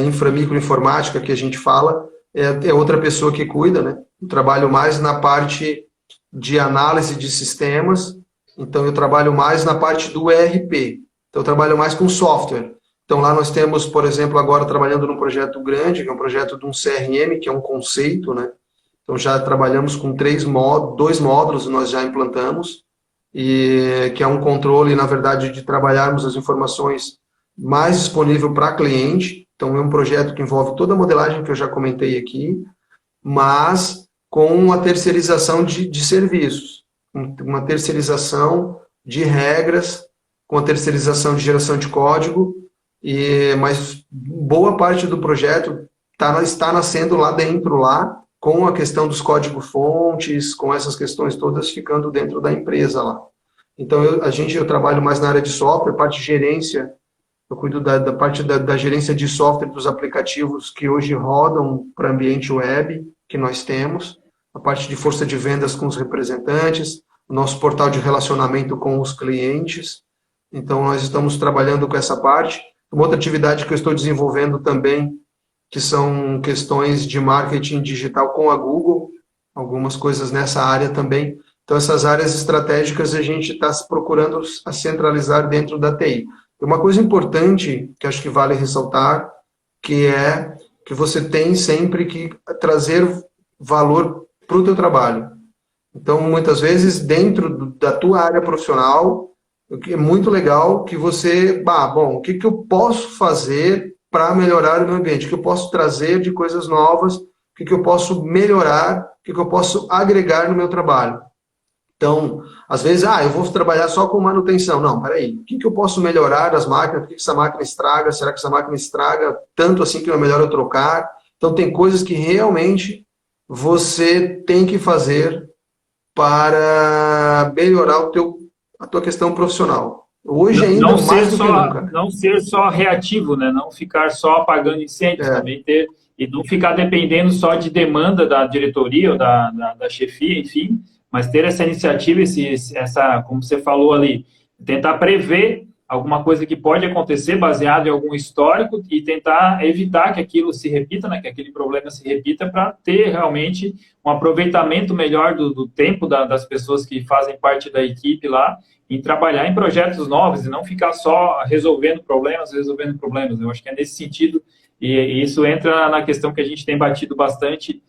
infra microinformática que a gente fala, é outra pessoa que cuida, né? Eu trabalho mais na parte de análise de sistemas, então eu trabalho mais na parte do ERP, então eu trabalho mais com software. Então lá nós temos, por exemplo, agora trabalhando num projeto grande, que é um projeto de um CRM, que é um conceito, né? Então já trabalhamos com dois módulos nós já implantamos, e que é um controle, na verdade, de trabalharmos as informações mais disponível para cliente. Então é um projeto que envolve toda a modelagem que eu já comentei aqui, mas com a terceirização de serviços, uma terceirização de regras, com a terceirização de geração de código, mas boa parte do projeto está nascendo lá dentro, com a questão dos código-fontes, com essas questões todas ficando dentro da empresa lá. Então, eu trabalho mais na área de software, parte de gerência, eu cuido da parte da gerência de software dos aplicativos que hoje rodam para ambiente web, que nós temos, a parte de força de vendas com os representantes, o nosso portal de relacionamento com os clientes. Então, nós estamos trabalhando com essa parte. Uma outra atividade que eu estou desenvolvendo também, que são questões de marketing digital com a Google, algumas coisas nessa área também. Então, essas áreas estratégicas a gente está procurando a centralizar dentro da TI. Uma coisa importante que acho que vale ressaltar, que é que você tem sempre que trazer valor para o teu trabalho. Então, muitas vezes, dentro da tua área profissional, é muito legal que você, o que eu posso fazer para melhorar o meu ambiente? O que eu posso trazer de coisas novas? O que eu posso melhorar? O que eu posso agregar no meu trabalho? Então, às vezes, eu vou trabalhar só com manutenção. Não, peraí, o que eu posso melhorar das máquinas? Por que essa máquina estraga? Será que essa máquina estraga tanto assim que é melhor eu trocar? Então, tem coisas que realmente você tem que fazer para melhorar a tua questão profissional. Hoje ainda não mais do que nunca. Não ser só reativo, né? Não ficar só apagando incêndios, também ter, e não ficar dependendo só de demanda da diretoria ou da chefia, enfim, mas ter essa iniciativa, essa, como você falou ali, tentar prever alguma coisa que pode acontecer baseado em algum histórico e tentar evitar que aquilo se repita, né, que aquele problema se repita, para ter realmente um aproveitamento melhor do tempo das pessoas que fazem parte da equipe lá, em trabalhar em projetos novos e não ficar só resolvendo problemas. Eu acho que é nesse sentido, e isso entra na questão que a gente tem batido bastante,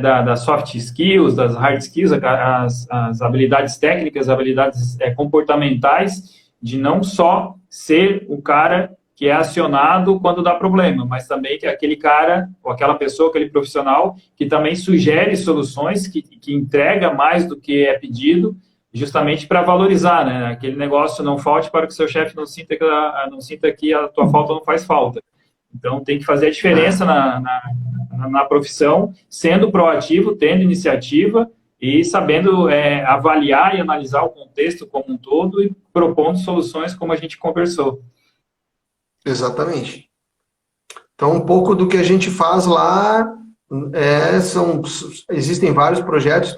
das soft skills, das hard skills, as habilidades técnicas, habilidades comportamentais, de não só ser o cara que é acionado quando dá problema, mas também que é aquele cara, ou aquela pessoa, aquele profissional, que também sugere soluções, que entrega mais do que é pedido, justamente para valorizar, né? Aquele negócio, não falte para que seu chefe não sinta que a tua falta não faz falta. Então, tem que fazer a diferença na profissão, sendo proativo, tendo iniciativa e sabendo avaliar e analisar o contexto como um todo e propondo soluções como a gente conversou. Exatamente. Então, um pouco do que a gente faz lá, existem vários projetos,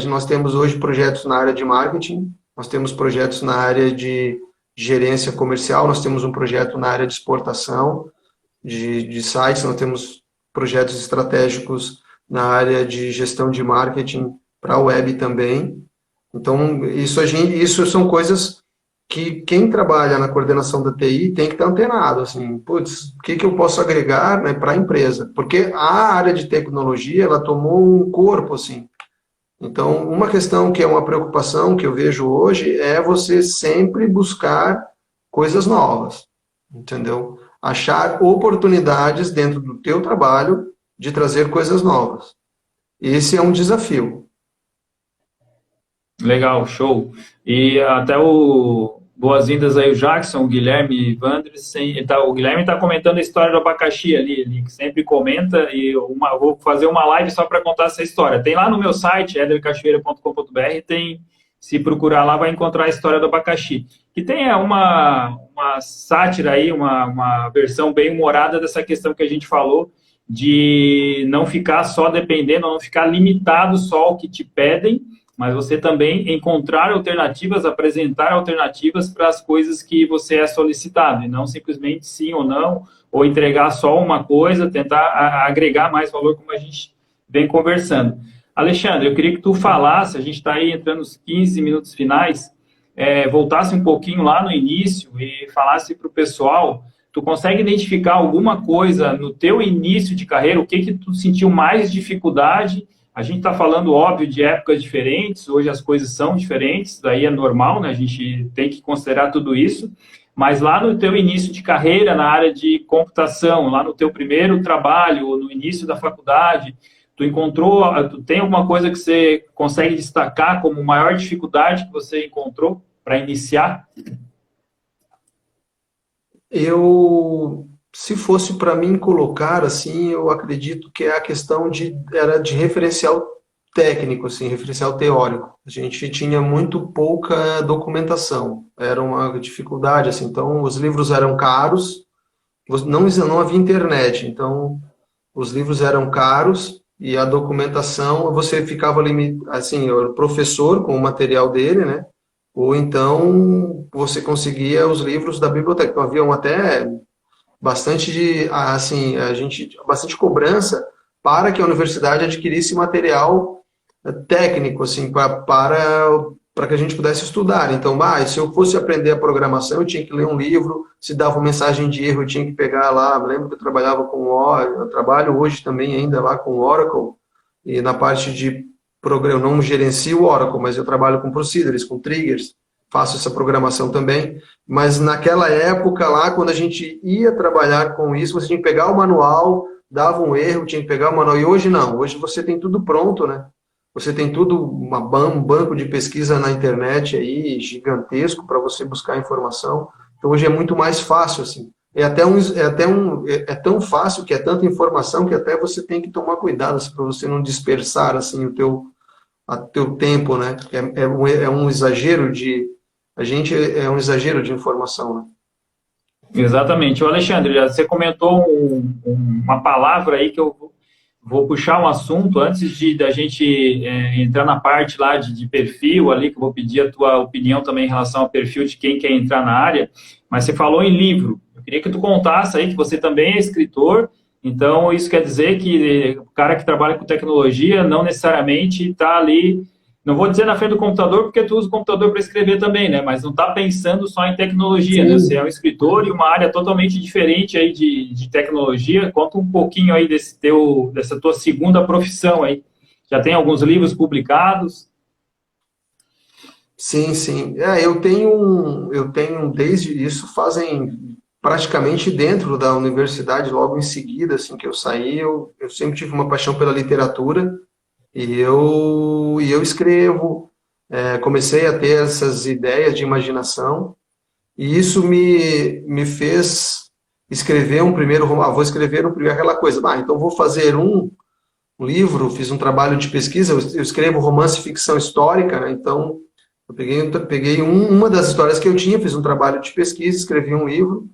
nós temos hoje projetos na área de marketing, nós temos projetos na área de gerência comercial, nós temos um projeto na área de exportação, de sites, nós temos projetos estratégicos na área de gestão de marketing para a web também. Então, isso são coisas que quem trabalha na coordenação da TI tem que estar antenado, assim, o que eu posso agregar, né, para a empresa? Porque a área de tecnologia, ela tomou um corpo, assim. Então, uma questão que é uma preocupação que eu vejo hoje é você sempre buscar coisas novas, entendeu? Achar oportunidades dentro do teu trabalho de trazer coisas novas. Esse é um desafio. Legal, show. E até boas-vindas aí o Jackson, o Guilherme Vandresen. O Guilherme está comentando a história do abacaxi ali, que sempre comenta, e vou fazer uma live só para contar essa história. Tem lá no meu site, edercachoeira.com.br, se procurar lá, vai encontrar a história do abacaxi. Que tem uma sátira aí, uma versão bem humorada dessa questão que a gente falou, de não ficar só dependendo, não ficar limitado só ao que te pedem, mas você também encontrar alternativas, apresentar alternativas para as coisas que você é solicitado, e não simplesmente sim ou não, ou entregar só uma coisa, tentar agregar mais valor, como a gente vem conversando. Alexandre, eu queria que tu falasse, a gente está aí entrando nos 15 minutos finais, voltasse um pouquinho lá no início e falasse para o pessoal, tu consegue identificar alguma coisa no teu início de carreira, o que tu sentiu mais dificuldade? A gente está falando, óbvio, de épocas diferentes, hoje as coisas são diferentes, daí é normal, né? A gente tem que considerar tudo isso, mas lá no teu início de carreira, na área de computação, lá no teu primeiro trabalho, no início da faculdade, tu tem alguma coisa que você consegue destacar como maior dificuldade que você encontrou para iniciar? Se fosse para mim colocar, assim, eu acredito que é a questão era de referencial técnico, assim, referencial teórico. A gente tinha muito pouca documentação, era uma dificuldade, assim, então os livros eram caros, não havia internet, então os livros eram caros e a documentação, você ficava assim, o professor com o material dele, né? Ou então você conseguia os livros da biblioteca. Então haviam até bastante cobrança para que a universidade adquirisse material técnico, assim, para que a gente pudesse estudar. Então, se eu fosse aprender a programação, eu tinha que ler um livro, se dava uma mensagem de erro, eu tinha que pegar lá, eu lembro que eu trabalhava eu trabalho hoje também ainda lá com Oracle, e na parte de programa, eu não gerencio o Oracle, mas eu trabalho com procedures, com triggers, faço essa programação também, mas naquela época lá, quando a gente ia trabalhar com isso, você tinha que pegar o manual, dava um erro, tinha que pegar o manual, e hoje não, hoje você tem tudo pronto, né? Você tem tudo, um banco de pesquisa na internet aí, gigantesco, para você buscar informação, então hoje é muito mais fácil, assim, é tão fácil, que é tanta informação, que até você tem que tomar cuidado, assim, para você não dispersar, assim, o teu tempo, né? É um exagero é um exagero de informação, né? Exatamente. O Alexandre, você comentou uma palavra aí que eu vou puxar um assunto antes da gente entrar na parte lá de perfil ali, que eu vou pedir a tua opinião também em relação ao perfil de quem quer entrar na área, mas você falou em livro. Eu queria que tu contasse aí que você também é escritor, então isso quer dizer que o cara que trabalha com tecnologia não necessariamente está ali, não vou dizer na frente do computador, porque tu usa o computador para escrever também, né? Mas não está pensando só em tecnologia, né? Você é um escritor e uma área totalmente diferente aí de tecnologia. Conta um pouquinho aí dessa tua segunda profissão aí. Já tem alguns livros publicados? Sim, sim. Eu tenho desde isso, fazem praticamente dentro da universidade, logo em seguida, assim que eu saí, eu sempre tive uma paixão pela literatura, e eu escrevo, comecei a ter essas ideias de imaginação, e isso me fez escrever um primeiro romance. Vou escrever aquela coisa, então vou fazer um livro, fiz um trabalho de pesquisa, eu escrevo romance e ficção histórica, né? Então eu peguei uma das histórias que eu tinha, fiz um trabalho de pesquisa, escrevi um livro,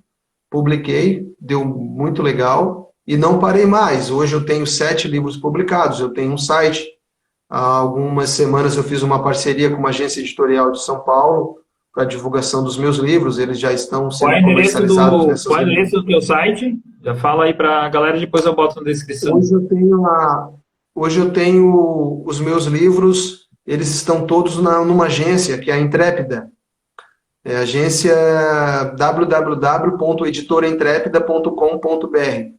publiquei, deu muito legal, e não parei mais. Hoje eu tenho 7 livros publicados, eu tenho um site. Há algumas semanas eu fiz uma parceria com uma agência editorial de São Paulo para a divulgação dos meus livros, eles já estão sendo comercializados nessas. Qual é o endereço do teu site? Já fala aí para a galera, depois eu boto na descrição. Hoje eu tenho os meus livros, eles estão todos numa agência, que é a Intrépida. É a agência www.editoraintrépida.com.br.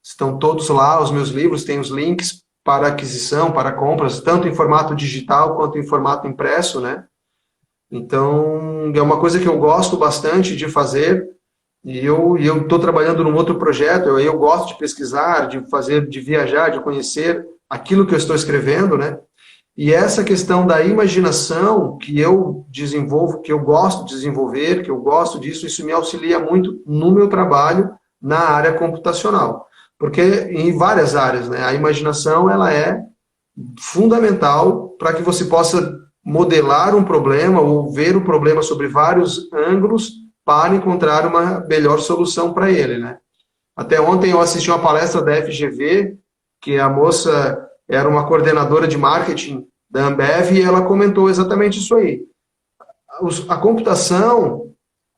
Estão todos lá, os meus livros, tem os links para aquisição, para compras, tanto em formato digital quanto em formato impresso, né? Então, é uma coisa que eu gosto bastante de fazer, e eu estou trabalhando num outro projeto, eu gosto de pesquisar, de viajar, de conhecer aquilo que eu estou escrevendo, né? E essa questão da imaginação que eu desenvolvo, que eu gosto de desenvolver, que eu gosto disso, isso me auxilia muito no meu trabalho na área computacional. Porque em várias áreas, né, a imaginação ela é fundamental para que você possa modelar um problema ou ver o problema sobre vários ângulos para encontrar uma melhor solução para ele, né? Até ontem eu assisti uma palestra da FGV, que a moça era uma coordenadora de marketing da Ambev, e ela comentou exatamente isso aí. A computação,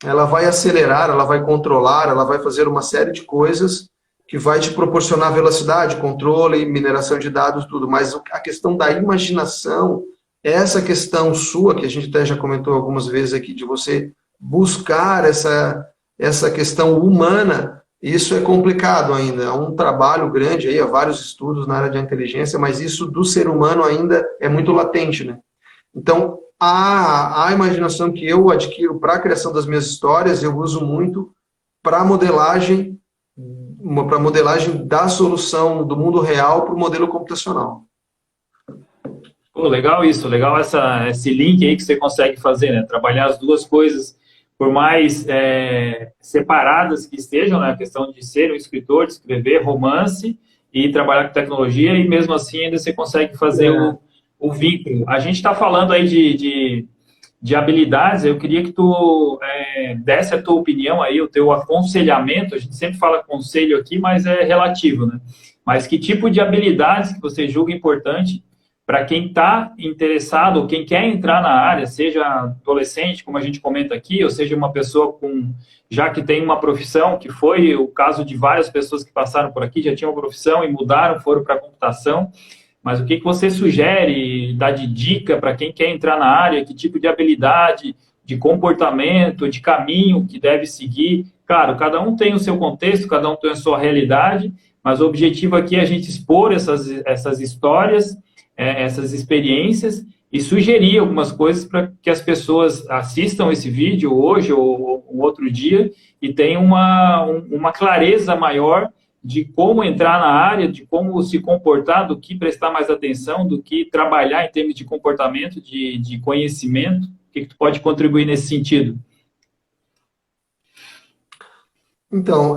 ela vai acelerar, ela vai controlar, ela vai fazer uma série de coisas que vai te proporcionar velocidade, controle, mineração de dados, tudo. Mas a questão da imaginação, essa questão sua, que a gente até já comentou algumas vezes aqui, de você buscar essa questão humana, isso é complicado ainda. É um trabalho grande, aí, há vários estudos na área de inteligência, mas isso do ser humano ainda é muito latente, né? Então, a imaginação que eu adquiro para a criação das minhas histórias, eu uso muito para modelagem da solução do mundo real para o modelo computacional. Pô, legal isso, legal esse link aí que você consegue fazer, né? Trabalhar as duas coisas, por mais separadas que estejam, né? A questão de ser um escritor, de escrever romance e trabalhar com tecnologia, e mesmo assim ainda você consegue fazer o vínculo. A gente está falando aí de habilidades, eu queria que tu desse a tua opinião aí, o teu aconselhamento. A gente sempre fala conselho aqui, mas é relativo, né? Mas que tipo de habilidades que você julga importante para quem está interessado, ou quem quer entrar na área, seja adolescente, como a gente comenta aqui, ou seja uma pessoa já que tem uma profissão, que foi o caso de várias pessoas que passaram por aqui, já tinham uma profissão e mudaram, foram para a computação. Mas o que você sugere, dá de dica para quem quer entrar na área, que tipo de habilidade, de comportamento, de caminho que deve seguir? Claro, cada um tem o seu contexto, cada um tem a sua realidade, mas o objetivo aqui é a gente expor essas histórias, essas experiências, e sugerir algumas coisas para que as pessoas assistam esse vídeo hoje ou um outro dia e tenham uma clareza maior de como entrar na área, de como se comportar, do que prestar mais atenção, do que trabalhar em termos de comportamento, de conhecimento. O que tu pode contribuir nesse sentido? Então,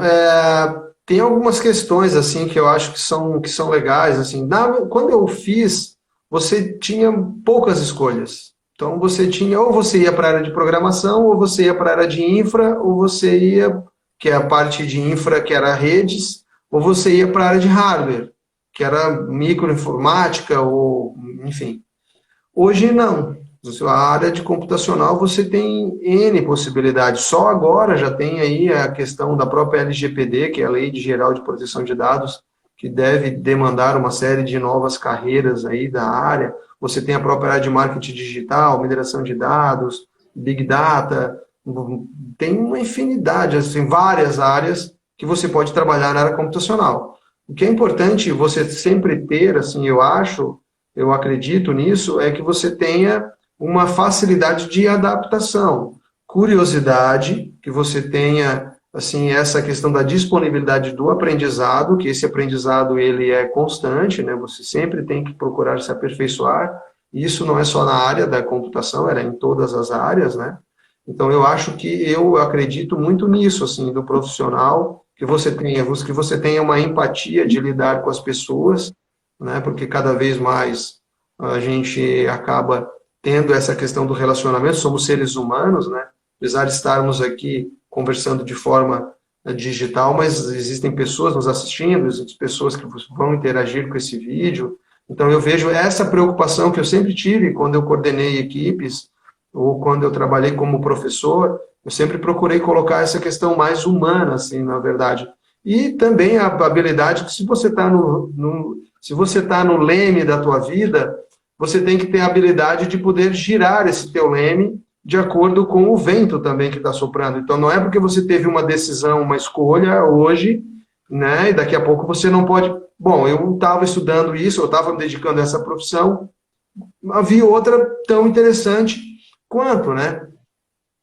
tem algumas questões assim que eu acho que são legais. Assim, quando eu fiz, você tinha poucas escolhas. Então, você tinha, ou você ia para a área de programação, ou você ia para a área de infra, ou você ia, que é a parte de infra, que era redes, ou você ia para a área de hardware, que era microinformática, ou enfim. Hoje não. A área de computacional você tem N possibilidades. Só agora já tem aí a questão da própria LGPD, que é a Lei Geral de Proteção de Dados, que deve demandar uma série de novas carreiras aí da área. Você tem a própria área de marketing digital, mineração de dados, Big Data, tem uma infinidade, assim, várias áreas que você pode trabalhar na área computacional. O que é importante você sempre ter, assim, eu acredito nisso, é que você tenha uma facilidade de adaptação, curiosidade, que você tenha, assim, essa questão da disponibilidade do aprendizado, que esse aprendizado ele é constante, né? Você sempre tem que procurar se aperfeiçoar. Isso não é só na área da computação, é em todas as áreas, né? Então eu acredito muito nisso, assim, do profissional, que você tenha uma empatia de lidar com as pessoas, né? Porque cada vez mais a gente acaba tendo essa questão do relacionamento, somos seres humanos, né? Apesar de estarmos aqui conversando de forma digital, mas existem pessoas nos assistindo, existem pessoas que vão interagir com esse vídeo. Então eu vejo essa preocupação que eu sempre tive quando eu coordenei equipes, ou quando eu trabalhei como professor, eu sempre procurei colocar essa questão mais humana, assim, na verdade. E também a habilidade que se você está no leme da tua vida, você tem que ter a habilidade de poder girar esse teu leme de acordo com o vento também que está soprando. Então, não é porque você teve uma decisão, uma escolha hoje, né, e daqui a pouco você não pode... Bom, eu estava estudando isso, eu estava me dedicando a essa profissão, havia outra tão interessante quanto, né?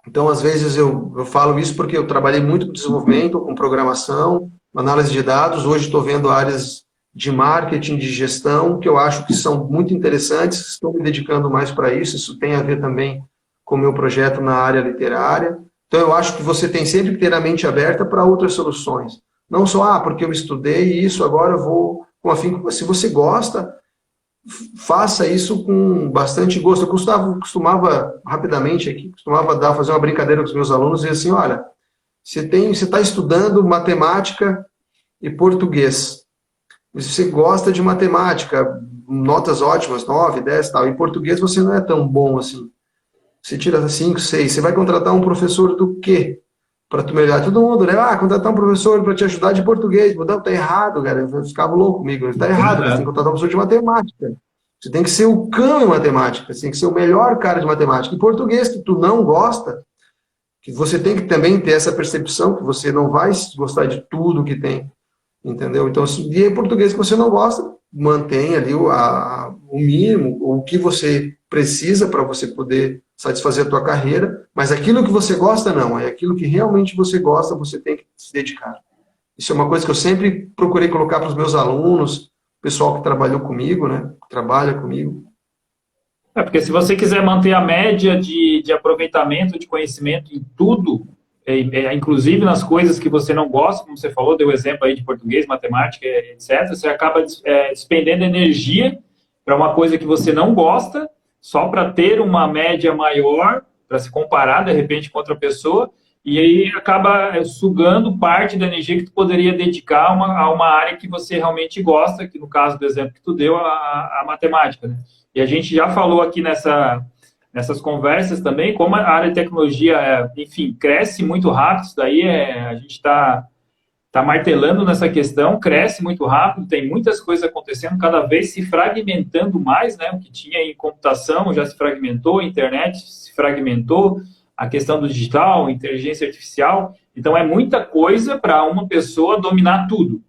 Então, às vezes, eu falo isso porque eu trabalhei muito com desenvolvimento, com programação, análise de dados. Hoje estou vendo áreas de marketing, de gestão, que eu acho que são muito interessantes, estou me dedicando mais para isso. Isso tem a ver também com o meu projeto na área literária. Então, eu acho que você tem sempre que ter a mente aberta para outras soluções. Não só, porque eu estudei isso, agora eu vou com afinco. Se você gosta, faça isso com bastante gosto. Eu costumava rapidamente aqui, fazer uma brincadeira com os meus alunos e assim, olha, você está estudando matemática e português. Se você gosta de matemática, notas ótimas, 9, 10 e tal, em português você não é tão bom assim. Você tira 5, 6, você vai contratar um professor do quê? Para tu melhorar todo mundo, né? Ah, contratar um professor para te ajudar de português. Não, tá errado, cara. Eu ficava louco comigo. Tá errado, você tem que contratar um professor de matemática. Você tem que ser o cão em matemática, você tem que ser o melhor cara de matemática. Em português, que tu não gosta, que você tem que também ter essa percepção que você não vai gostar de tudo que tem, entendeu? Então, se em português que você não gosta, mantenha ali o mínimo, o que você precisa para você poder satisfazer a tua carreira, mas aquilo que você gosta não, é aquilo que realmente você gosta, você tem que se dedicar. Isso é uma coisa que eu sempre procurei colocar para os meus alunos, o pessoal que trabalhou comigo, né, que trabalha comigo. Porque se você quiser manter a média de aproveitamento de conhecimento em tudo, inclusive nas coisas que você não gosta, como você falou, deu exemplo aí de português, matemática, etc., você acaba despendendo energia para uma coisa que você não gosta, só para ter uma média maior, para se comparar, de repente, com outra pessoa, e aí acaba sugando parte da energia que tu poderia dedicar a uma área que você realmente gosta, que no caso do exemplo que tu deu, a matemática, né? E a gente já falou aqui nessas conversas também, como a área de tecnologia, enfim, cresce muito rápido, isso daí a gente está martelando nessa questão, cresce muito rápido, tem muitas coisas acontecendo, cada vez se fragmentando mais, né? O que tinha em computação já se fragmentou, a internet se fragmentou, a questão do digital, inteligência artificial, então é muita coisa para uma pessoa dominar tudo.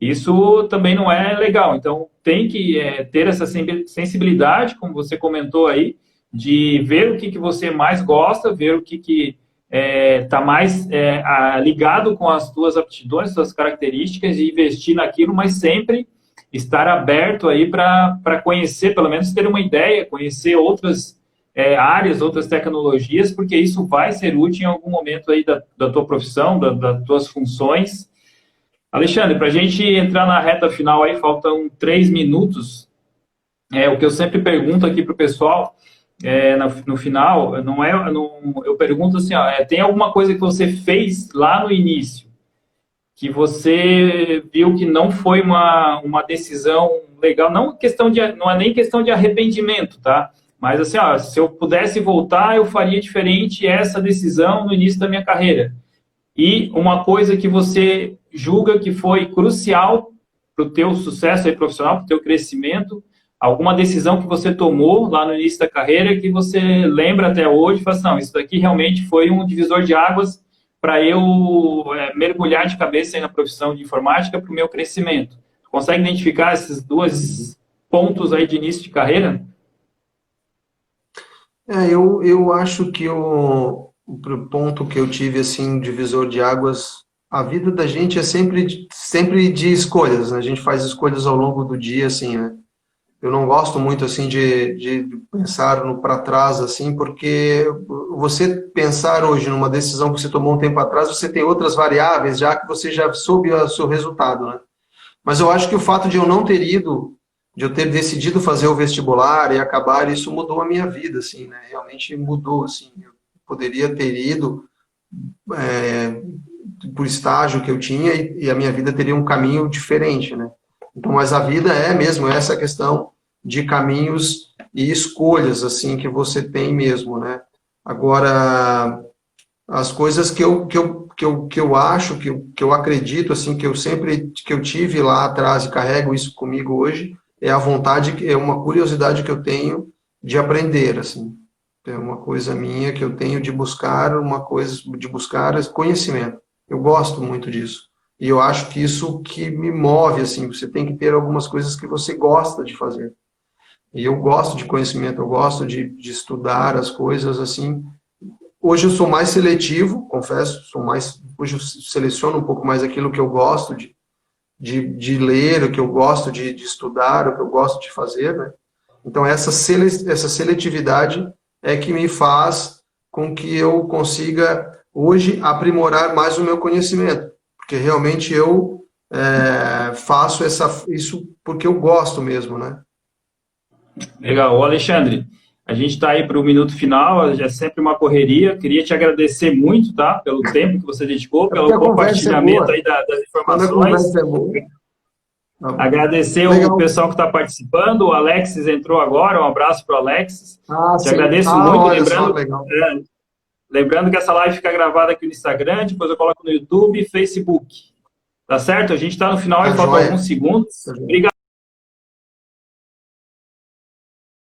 Isso também não é legal. Então, tem que ter essa sensibilidade, como você comentou aí, de ver o que você mais gosta, ver o que está mais ligado com as suas aptidões, suas características, e investir naquilo, mas sempre estar aberto aí para conhecer, pelo menos ter uma ideia, conhecer outras áreas, outras tecnologias, porque isso vai ser útil em algum momento aí da tua profissão, das tuas funções. Alexandre, para a gente entrar na reta final aí, faltam 3 minutos. O que eu sempre pergunto aqui para o pessoal, no final, eu pergunto assim, tem alguma coisa que você fez lá no início, que você viu que não foi uma decisão legal, não é nem questão de arrependimento, tá? Mas assim, se eu pudesse voltar, eu faria diferente essa decisão no início da minha carreira. E uma coisa que você julga que foi crucial para o teu sucesso aí profissional, para o teu crescimento, alguma decisão que você tomou lá no início da carreira que você lembra até hoje e fala assim, não, isso daqui realmente foi um divisor de águas para eu mergulhar de cabeça aí na profissão de informática para o meu crescimento. Consegue identificar esses 2 pontos aí de início de carreira? Eu acho que o ponto que eu tive, assim, divisor de águas, a vida da gente é sempre de escolhas, né? A gente faz escolhas ao longo do dia, assim, né? Eu não gosto muito, assim, de pensar para trás, assim, porque você pensar hoje numa decisão que você tomou um tempo atrás, você tem outras variáveis, já que você já soube o seu resultado, né? Mas eu acho que o fato de eu não ter ido, de eu ter decidido fazer o vestibular e acabar, isso mudou a minha vida, assim, né? Realmente mudou, assim. Eu poderia ter ido por estágio que eu tinha e a minha vida teria um caminho diferente, né? Então, mas a vida é mesmo essa questão de caminhos e escolhas, assim, que você tem mesmo, né? Agora, as coisas que eu acho, que eu acredito, assim, que eu tive lá atrás e carrego isso comigo hoje, é a vontade, é uma curiosidade que eu tenho de aprender, assim. É uma coisa minha que eu tenho de buscar conhecimento. Eu gosto muito disso. E eu acho que isso que me move, assim, você tem que ter algumas coisas que você gosta de fazer. E eu gosto de conhecimento, eu gosto de estudar as coisas, assim. Hoje eu sou mais seletivo, confesso, hoje eu seleciono um pouco mais aquilo que eu gosto de ler, o que eu gosto de estudar, o que eu gosto de fazer, né? Então essa seletividade é que me faz com que eu consiga hoje aprimorar mais o meu conhecimento, porque realmente eu faço isso porque eu gosto mesmo, né? Legal. Ô, Alexandre, A gente está aí para o minuto final, é sempre uma correria. Queria te agradecer muito, tá? Pelo tempo que você dedicou, pelo compartilhamento aí das informações. Quando a conversa é boa. Agradecer o pessoal que está participando. O Alexis entrou agora, um abraço para o Alexis. Te agradeço muito. Lembrando que essa live fica gravada aqui no Instagram, depois eu coloco no YouTube e Facebook. Tá certo? A gente está no final e faltam alguns segundos. Obrigado.